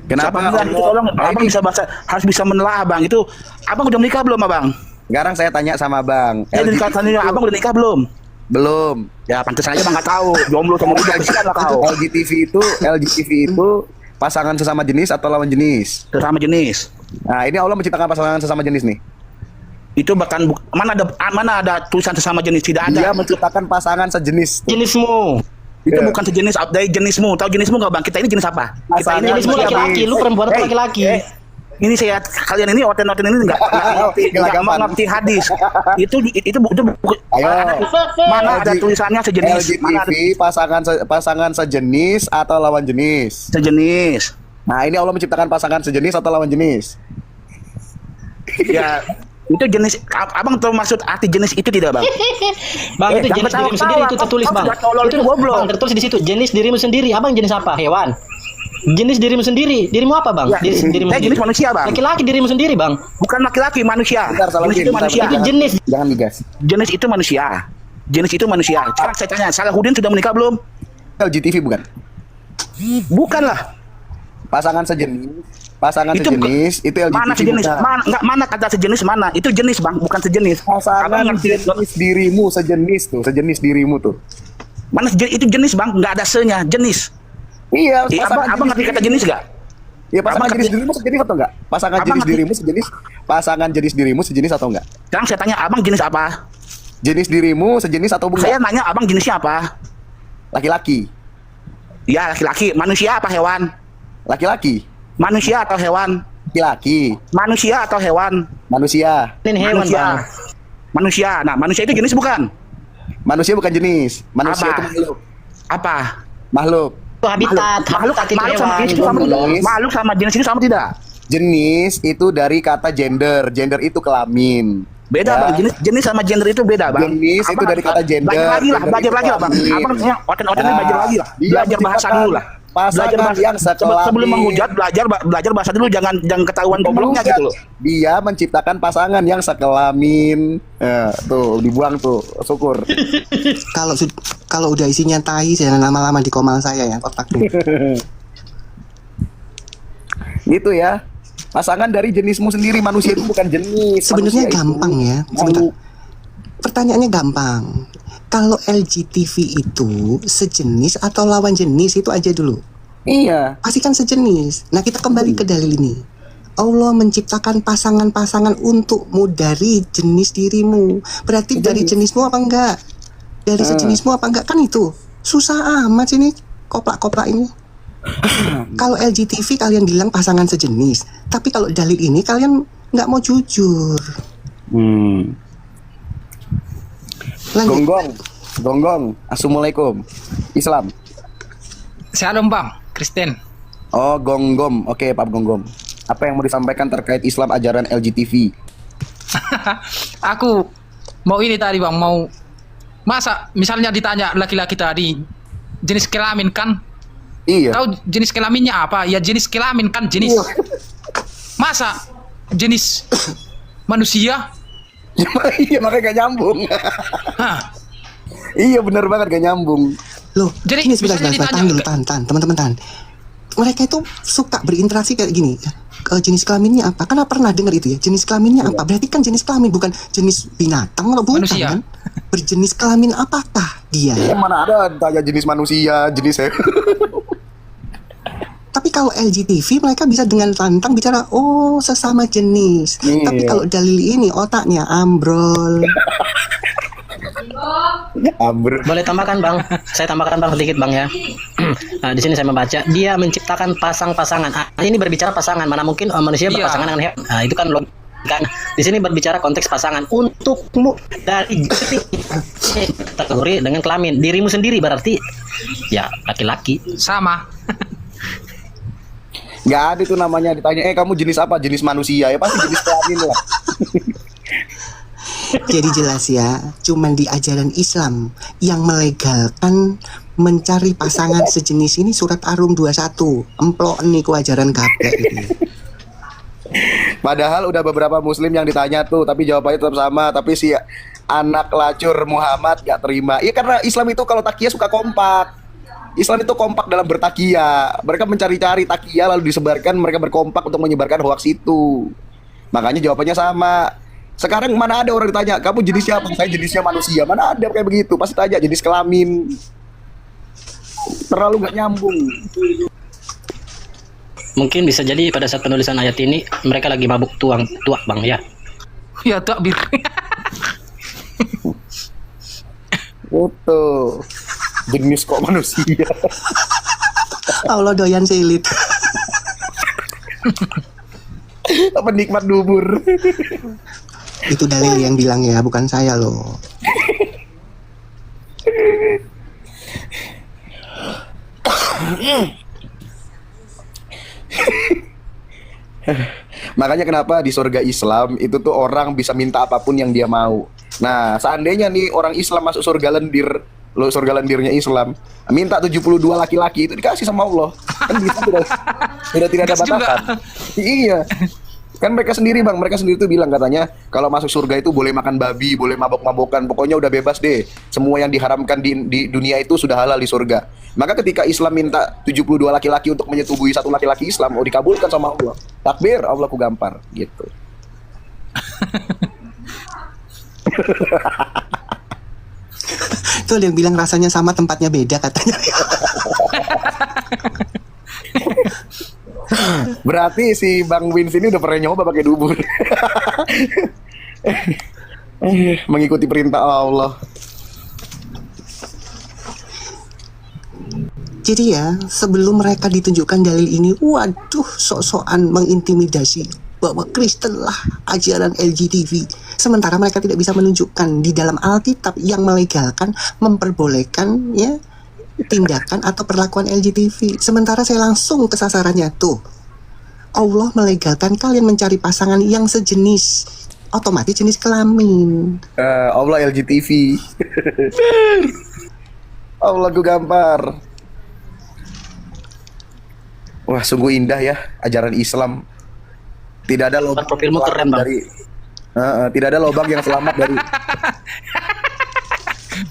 Kenapa? Siapa bilang itu? Tolong abang bisa baca, harus bisa menelaah bang. Itu abang udah menikah belum abang? Sekarang saya tanya sama Bang. Abang udah nikah belum? Belum. Ya pantesan aja bang nggak tahu. Jomblo sama udah kesian lah kau. LGTV itu pasangan sesama jenis atau lawan jenis? Sesama jenis. Nah ini Allah menciptakan pasangan sesama jenis nih. Itu bahkan mana ada tulisan sesama jenis, tidak ada. Dia menciptakan pasangan sejenis. Jenismu. Itu bukan sejenis dari jenismu. Tahu jenismu nggak bang? Kita ini jenis apa? Kita ini jenismu laki-laki, lu perempuan atau laki-laki? Ini kalian ini orten-orten ini nggak ngerti hadis. Itu mana ada tulisannya sejenis? LGTV pasangan sejenis atau lawan jenis? Sejenis. Nah ini Allah menciptakan pasangan sejenis atau lawan jenis? Ya itu jenis. Abang tahu maksud arti jenis itu tidak bang? Bang itu jenis dirimu sendiri itu tertulis bang. Itu bang tertulis di situ jenis dirimu sendiri. Abang jenis apa? Hewan. Jenis dirimu sendiri. Dirimu apa bang? Ya, dirimu sendiri. Jenis manusia bang. Laki-laki dirimu sendiri bang. Bukan laki-laki, manusia. Jenis itu manusia. Itu jenis. Jangan digas. Jenis itu manusia. Jenis itu manusia. Sekarang saya tanya, Salahuddin sudah menikah belum? LGTV bukan? Bukan lah. Pasangan sejenis. Pasangan itu sejenis itu LGTV. Mana sejenis? Mana kata sejenis mana? Itu jenis bang, bukan sejenis. Pasangan sejenis dirimu, sejenis dirimu tuh. Mana itu jenis bang? Nggak ada se-nya, jenis. Iya, abang ngerti kata jenis gak? Ya pasangan jenis dirimu sejenis atau enggak? Pasangan jenis dirimu sejenis, pasangan jenis dirimu sejenis atau enggak? Sekarang saya tanya abang jenis apa? Jenis dirimu sejenis atau bukan? Saya nanya abang jenisnya apa? Laki-laki. Ya laki-laki. Manusia apa hewan? Laki-laki. Manusia atau hewan? Laki-laki. Manusia atau hewan? Manusia. Ini hewan bang. Manusia. Nah manusia itu jenis bukan? Manusia bukan jenis. Manusia apa? itu makhluk. Apa? Makhluk. Makhluk sama jenis itu sama tidak? Jenis itu dari kata gender. Gender itu kelamin. Beda bang. Jenis sama gender itu beda bang. Jenis itu dari kata gender. Belajar lagi lah bang. Abang oten-oten belajar lagi lah. Belajar bahasa dulu lah. Belajar bahasa yang sebelum menghujat belajar bahasa dulu, jangan ketahuan gobloknya gitu loh. Dia menciptakan pasangan yang sekelamin. Tuh dibuang tuh, syukur. Kalau udah isinya tai, jangan lama-lama di komal saya ya, otaknya. Gitu ya. Pasangan dari jenismu sendiri. Manusia itu bukan jenis. Sebenarnya gampang ya. Sebentar. Pertanyaannya gampang. Kalau LGTV itu sejenis atau lawan jenis itu aja dulu. Iya. Pasti kan sejenis. Nah kita kembali ke dalil ini. Allah menciptakan pasangan-pasangan untukmu dari jenis dirimu. Berarti dari jenismu apa enggak? Dari sejenismu apa enggak? Kan itu susah amat sini koplak-koplak ini. Kalau LGTV kalian bilang pasangan sejenis, tapi kalau dalil ini kalian nggak mau jujur. Lanjut. Gonggong. Assalamualaikum. Islam. Shalom bang, Kristen. Oh, Gonggom. Oke, Pak Gonggom. Apa yang mau disampaikan terkait Islam ajaran LGTV? Aku mau ini tadi bang, mau masa misalnya ditanya laki-laki tadi jenis kelamin kan? Iya. Tahu jenis kelaminnya apa? Ya jenis kelamin kan jenis. Masa jenis manusia? Iya, makanya gak nyambung. Iya, bener banget gak nyambung. Loh, jadi ini sebentar, tahan dulu, tahan, teman-teman tahan. Mereka itu suka berinteraksi kayak gini. Jenis kelaminnya apa? Karena pernah dengar itu ya. Jenis kelaminnya apa? Berarti kan jenis kelamin, bukan jenis binatang atau bukan manusia. Kan? Berjenis kelamin apakah dia? Ya, mana ada tanya jenis manusia, jenis Tapi kalau LGTV mereka bisa dengan lantang bicara, oh sesama jenis. Tapi kalau dalil ini otaknya ambrol. Boleh tambahkan bang? Saya tambahkan bang sedikit bang ya. Nah, di sini saya membaca dia menciptakan pasang-pasangan. Ini berbicara pasangan, mana mungkin manusia berpasangan dengan hewan. Nah, itu kan logika. Di sini berbicara konteks pasangan untukmu dari kategori dengan kelamin dirimu sendiri berarti ya laki-laki sama. Nggak ada itu namanya ditanya, kamu jenis apa? Jenis manusia ya pasti jenis kelamin lah. Jadi jelas ya, cuman di ajaran Islam yang melegalkan mencari pasangan sejenis ini surat Ar-Rum 21. Emplok niku ajaran kabeh itu. Padahal udah beberapa muslim yang ditanya tuh, tapi jawabannya tetap sama. Tapi si anak lacur Muhammad gak terima. Iya karena Islam itu kalau takiyah suka kompak. Islam itu kompak dalam bertakiyah. Mereka mencari-cari takiyah lalu disebarkan, mereka berkompak untuk menyebarkan hoaks itu. Makanya jawabannya sama. Sekarang mana ada orang ditanya, kamu jenisnya apa? Saya jenisnya manusia. Mana ada kayak begitu? Pasti tanya jenis kelamin. Terlalu gak nyambung. Mungkin bisa jadi pada saat penulisan ayat ini mereka lagi mabuk tuak bang ya. Ya takbir. Itu jenis kok manusia. Allah doyan silit. Penikmat dubur. Itu dalil yang bilang ya, bukan saya loh. Makanya kenapa di surga Islam itu tuh orang bisa minta apapun yang dia mau. Nah, seandainya nih orang Islam masuk surga lendir, lo surga lendirnya Islam, minta 72 laki-laki itu dikasih sama Allah. Kan bisa sudah tidak ada batasan. Iya. Kan mereka sendiri tuh bilang katanya kalau masuk surga itu boleh makan babi, boleh mabok-mabokan, pokoknya udah bebas deh. Semua yang diharamkan di dunia itu sudah halal di surga. Maka ketika Islam minta 72 laki-laki untuk menyetubuhi satu laki-laki Islam, dikabulkan sama Allah. Takbir, Allah ku gampar gitu. Itu yang bilang rasanya sama tempatnya beda katanya. Berarti si Bang Wins ini udah pernah nyoba pakai dubur. Mengikuti perintah Allah. Jadi ya, sebelum mereka ditunjukkan dalil ini, waduh, sok-sokan mengintimidasi bahwa Kristen lah ajaran LGTV. Sementara mereka tidak bisa menunjukkan di dalam Alkitab yang melegalkan, memperbolehkan ya tindakan atau perlakuan LGTV. Sementara saya langsung ke sasarannya tuh. Allah melegalkan kalian mencari pasangan yang sejenis, otomatis jenis kelamin. Allah LGTV. Allah ku gampar. Wah, sungguh indah ya ajaran Islam. Tidak ada lubang profilmu keren, Bang. dari tidak ada lubang yang selamat dari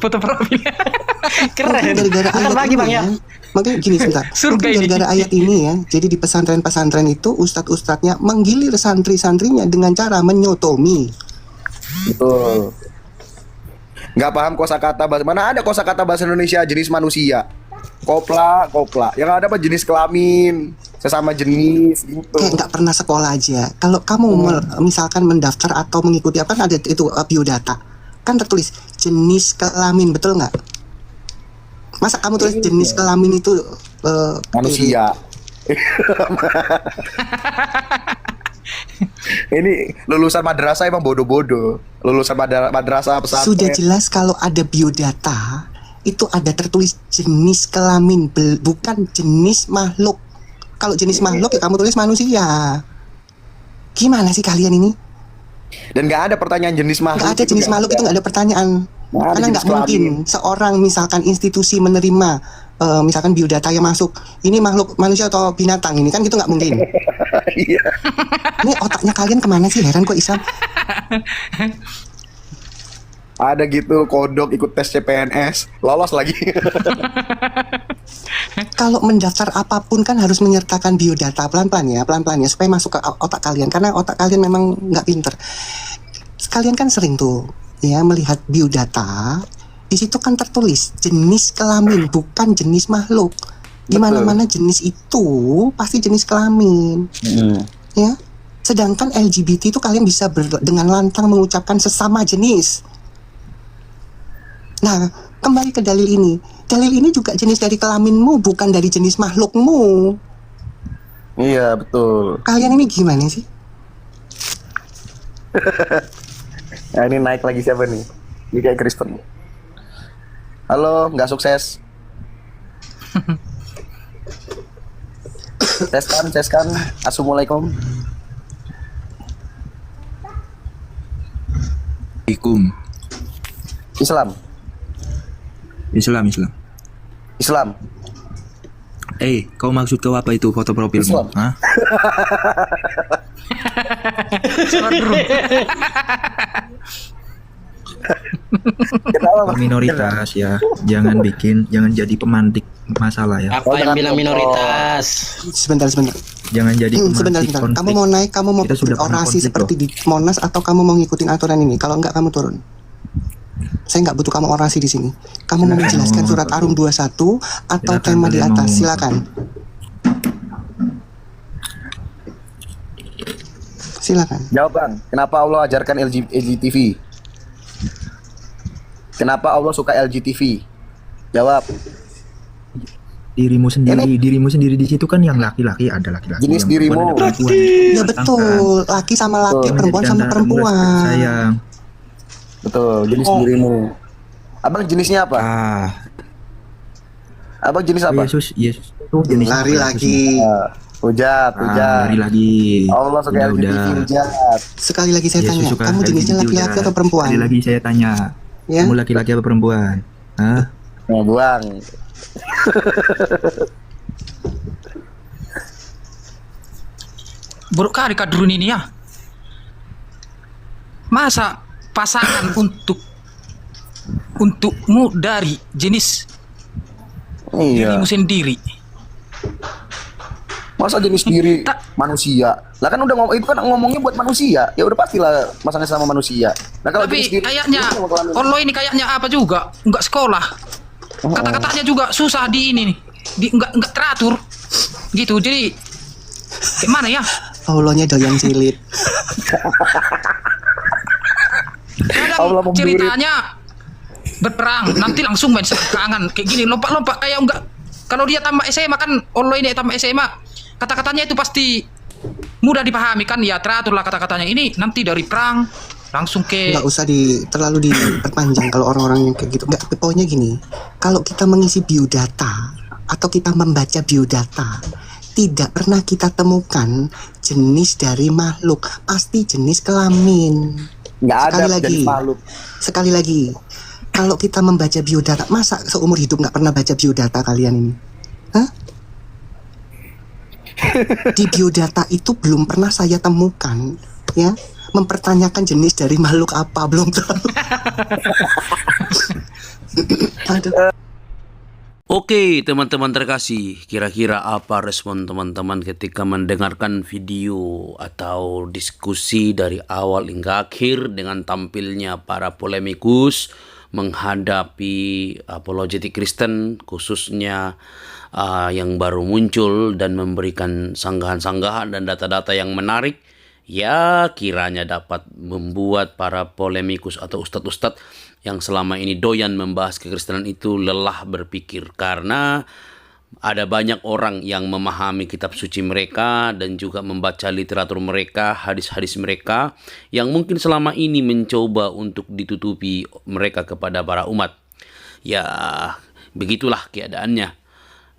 foto profilnya. Keren. Gara-gara ayat lagi, ini Bang, ya. Makanya gini sebentar. Surga ini. Gara-gara ayat ini ya. Jadi di pesantren-pesantren itu ustadz-ustadznya menggilir santri-santrinya dengan cara menyotomi. Betul. Nggak paham kosakata bahasa. Mana ada kosakata bahasa Indonesia jenis manusia? Kopla. Yang ada apa jenis kelamin, sesama jenis gitu. Kayak nggak pernah sekolah aja. Kalau kamu misalkan mendaftar atau mengikuti apa kan ada itu biodata. Kan tertulis jenis kelamin, betul nggak? Masa kamu tulis jenis kelamin itu manusia? Ini lulusan madrasah emang bodoh-bodoh. Lulusan madrasah pesantren. Sudah jelas kalau ada biodata itu ada tertulis jenis kelamin, bukan jenis makhluk. Kalau jenis makhluk ya kamu tulis manusia. Gimana sih kalian ini? Dan nggak ada pertanyaan jenis makhluk. Nggak ada jenis makhluk itu nggak ada pertanyaan. Karena nggak mungkin seorang misalkan institusi menerima misalkan biodata yang masuk ini makhluk manusia atau binatang ini kan gitu nggak mungkin. Iya. Ini otaknya kalian kemana sih, heran kok Isam? Ada gitu kodok ikut tes CPNS lolos lagi. Kalau mendaftar apapun kan harus menyertakan biodata pelan-pelan ya supaya masuk ke otak kalian karena otak kalian memang nggak pinter. Kalian kan sering tuh ya melihat biodata, di situ kan tertulis jenis kelamin bukan jenis makhluk. Di mana-mana jenis itu pasti jenis kelamin. Ya. Sedangkan LGBT itu kalian bisa dengan lantang mengucapkan sesama jenis. Nah, kembali ke dalil ini. Dalil ini juga jenis dari kelaminmu, bukan dari jenis makhlukmu. Iya, betul. Kalian ini gimana sih? Nah, ini naik lagi siapa nih? Ini kayak Kristen. Halo, nggak sukses. Teskan. Assalamualaikum. Islam. Kau maksud kau apa itu foto profilmu? Islam. Hah? Minoritas ya, jangan jadi pemantik masalah ya. Apa yang bilang minoritas? Sebentar. Jangan jadi Sebentar. konflik. Kamu mau naik, kamu mau Kita sudah pernah orasi konflik seperti di Monas atau kamu mau ngikutin aturan ini? Kalau enggak kamu turun. Saya nggak butuh kamu orasi di sini. Kamu mau menjelaskan surat Ar-Rum 21 atau tema di atas? Silakan. Jawab Bang, kenapa Allah ajarkan LGTV? Kenapa Allah suka LGTV? Jawab. Dirimu sendiri di situ kan yang laki-laki ada laki-laki. Jenis dirimu. Ya betul, laki sama laki, perempuan sama perempuan. Sayang. Betul, jenis dirimu. Abang jenisnya apa? Abang jenis apa? Yesus. Jenis lari lagi. Hujat. Lari lagi. Allah suka LGTV hujat. Sekali lagi saya tanya, kamu jenisnya laki-laki atau perempuan? Sekali lagi saya tanya, kamu laki-laki atau perempuan? Hah? Buang. Buruk kali kadrun ini ya. Masa pasangan untukmu dari jenis dirimu sendiri. Masa jenis diri manusia? Lah kan udah itu kan ngomongnya buat manusia. Ya udah pastilah pasangan sama manusia. Nah kalau tapi jenis diri, kayaknya Allah ini kayaknya apa juga? Enggak sekolah. Kata-katanya juga susah di ini nih. Enggak teratur. Gitu. Jadi gimana ya? Allahnya doyan cilit. Kadang ceritanya berperang, nanti langsung main serangan kayak gini, lompat-lompat kayak enggak. Kalau dia tambah SMA kan, Allah ini tambah SMA, kata-katanya itu pasti mudah dipahami kan, ya teratur lah kata-katanya. Ini nanti dari perang langsung ke. Nggak usah terlalu diperpanjang kalau orang-orang yang kayak gitu. Nggak, pokoknya gini, kalau kita mengisi biodata atau kita membaca biodata, tidak pernah kita temukan jenis dari makhluk, pasti jenis kelamin. Nggak ada jenis makhluk. Sekali lagi, kalau kita membaca biodata, masa seumur hidup nggak pernah baca biodata kalian ini? Hah? Di biodata itu belum pernah saya temukan, ya, mempertanyakan jenis dari makhluk apa, belum tahu. Oke, teman-teman terkasih, kira-kira apa respon teman-teman ketika mendengarkan video atau diskusi dari awal hingga akhir dengan tampilnya para polemikus menghadapi apologetik Kristen, khususnya yang baru muncul dan memberikan sanggahan-sanggahan dan data-data yang menarik, ya kiranya dapat membuat para polemikus atau ustadz-ustadz yang selama ini doyan membahas kekristenan itu lelah berpikir, karena Ada banyak orang yang memahami kitab suci mereka dan juga membaca literatur mereka, hadis-hadis mereka yang mungkin selama ini mencoba untuk ditutupi mereka kepada para umat. Ya, begitulah keadaannya.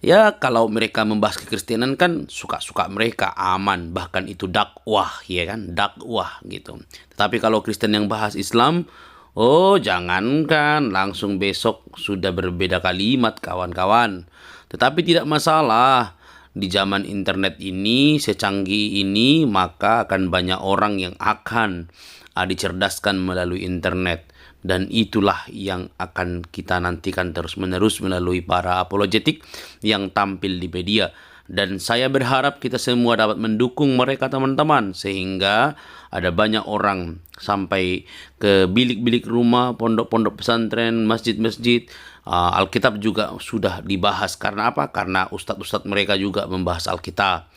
Ya, kalau mereka membahas kekristenan kan suka-suka mereka, aman, bahkan itu dakwah, ya kan, dakwah gitu. Tetapi kalau Kristen yang bahas Islam, oh jangankan, langsung besok sudah berbeda kalimat kawan-kawan. Tetapi tidak masalah, di zaman internet ini, secanggih ini, maka akan banyak orang yang akan dicerdaskan melalui internet. Dan itulah yang akan kita nantikan terus-menerus melalui para apologetik yang tampil di media. Dan saya berharap kita semua dapat mendukung mereka teman-teman, sehingga ada banyak orang sampai ke bilik-bilik rumah, pondok-pondok pesantren, masjid-masjid. Alkitab juga sudah dibahas. Karena apa? Karena ustadz-ustadz mereka juga membahas Alkitab.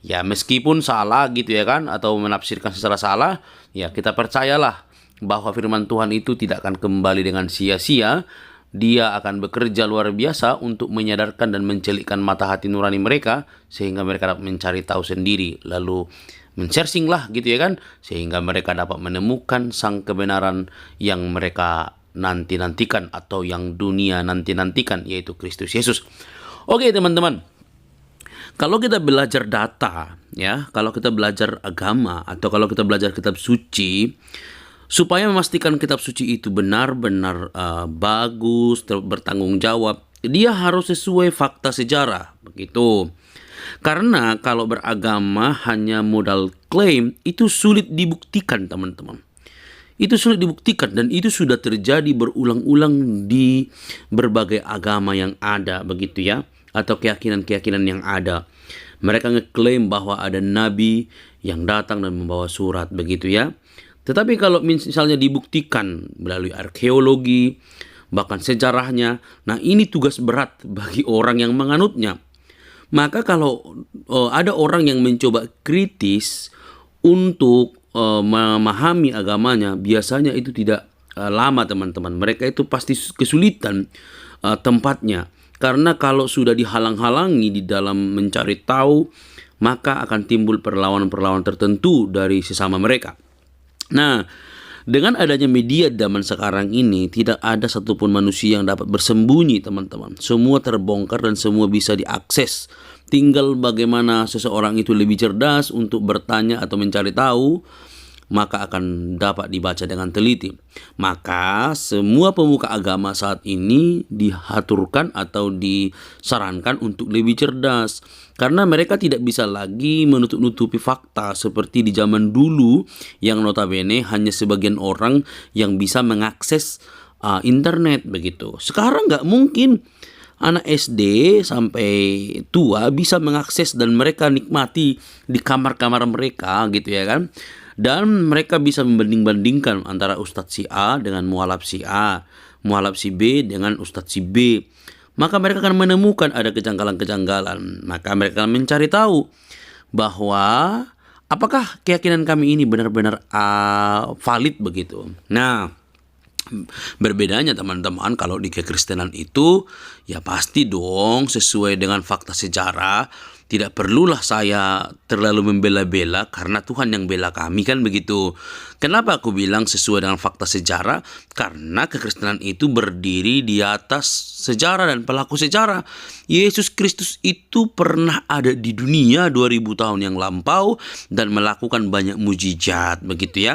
Ya meskipun salah gitu ya kan, atau menafsirkan secara salah, ya kita percayalah bahwa firman Tuhan itu tidak akan kembali dengan sia-sia. Dia akan bekerja luar biasa untuk menyadarkan dan mencelikkan mata hati nurani mereka, sehingga mereka dapat mencari tahu sendiri, lalu men-searching lah gitu ya kan, sehingga mereka dapat menemukan sang kebenaran yang mereka nanti-nantikan atau yang dunia nanti-nantikan, yaitu Kristus Yesus. Oke teman-teman, kalau kita belajar data ya, kalau kita belajar agama atau kalau kita belajar kitab suci, supaya memastikan kitab suci itu benar-benar bagus, bertanggung jawab, dia harus sesuai fakta sejarah, begitu. Karena kalau beragama hanya modal klaim, itu sulit dibuktikan teman-teman. Itu sulit dibuktikan, dan itu sudah terjadi berulang-ulang di berbagai agama yang ada, begitu ya, atau keyakinan-keyakinan yang ada. Mereka ngeklaim bahwa ada nabi yang datang dan membawa surat, begitu ya. Tetapi kalau misalnya dibuktikan melalui arkeologi, bahkan sejarahnya, nah ini tugas berat bagi orang yang menganutnya. Maka kalau ada orang yang mencoba kritis untuk memahami agamanya, biasanya itu tidak lama teman-teman. Mereka itu pasti kesulitan tempatnya. Karena kalau sudah dihalang-halangi di dalam mencari tahu, maka akan timbul perlawanan-perlawanan tertentu dari sesama mereka. Nah, dengan adanya media zaman sekarang ini, tidak ada satupun manusia yang dapat bersembunyi teman-teman. Semua terbongkar dan semua bisa diakses. Tinggal bagaimana seseorang itu lebih cerdas untuk bertanya atau mencari tahu, maka akan dapat dibaca dengan teliti. Maka semua pemuka agama saat ini diaturkan atau disarankan untuk lebih cerdas. Karena mereka tidak bisa lagi menutup-nutupi fakta seperti di zaman dulu, yang notabene hanya sebagian orang yang bisa mengakses internet begitu. Sekarang nggak mungkin anak SD sampai tua bisa mengakses dan mereka nikmati di kamar-kamar mereka gitu ya kan. Dan mereka bisa membanding-bandingkan antara Ustadz si A dengan mualaf si A, mualaf si B dengan Ustadz si B. Maka mereka akan menemukan ada kejanggalan-kejanggalan. Maka mereka akan mencari tahu bahwa apakah keyakinan kami ini benar-benar valid begitu. Nah, berbedanya teman-teman kalau di kekristenan itu ya pasti dong sesuai dengan fakta sejarah. Tidak perlulah saya terlalu membela-bela karena Tuhan yang bela kami kan begitu. Kenapa aku bilang sesuai dengan fakta sejarah? Karena kekristenan itu berdiri di atas sejarah dan pelaku sejarah. Yesus Kristus itu pernah ada di dunia 2000 tahun yang lampau dan melakukan banyak mujizat begitu ya.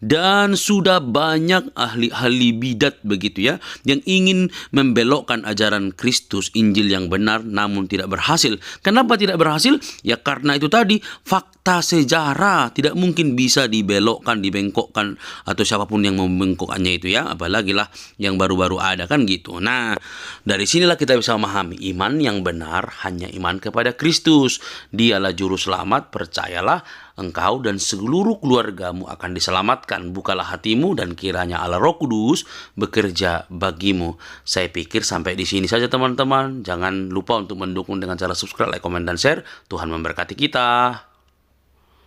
Dan sudah banyak ahli-ahli bidat begitu ya yang ingin membelokkan ajaran Kristus, Injil yang benar, namun tidak berhasil. Kenapa tidak berhasil? Ya karena itu tadi, fakta sejarah tidak mungkin bisa dibelokkan, dibengkokkan, atau siapapun yang membengkokkannya itu ya, apalagi lah yang baru-baru ada kan gitu. Nah, dari sinilah kita bisa memahami iman yang benar hanya iman kepada Kristus. Dialah juru selamat, percayalah engkau dan seluruh keluargamu akan diselamatkan. Bukalah hatimu dan kiranya Allah Roh Kudus bekerja bagimu. Saya pikir sampai di sini saja teman-teman. Jangan lupa untuk mendukung dengan cara subscribe, like, komen, dan share. Tuhan memberkati kita.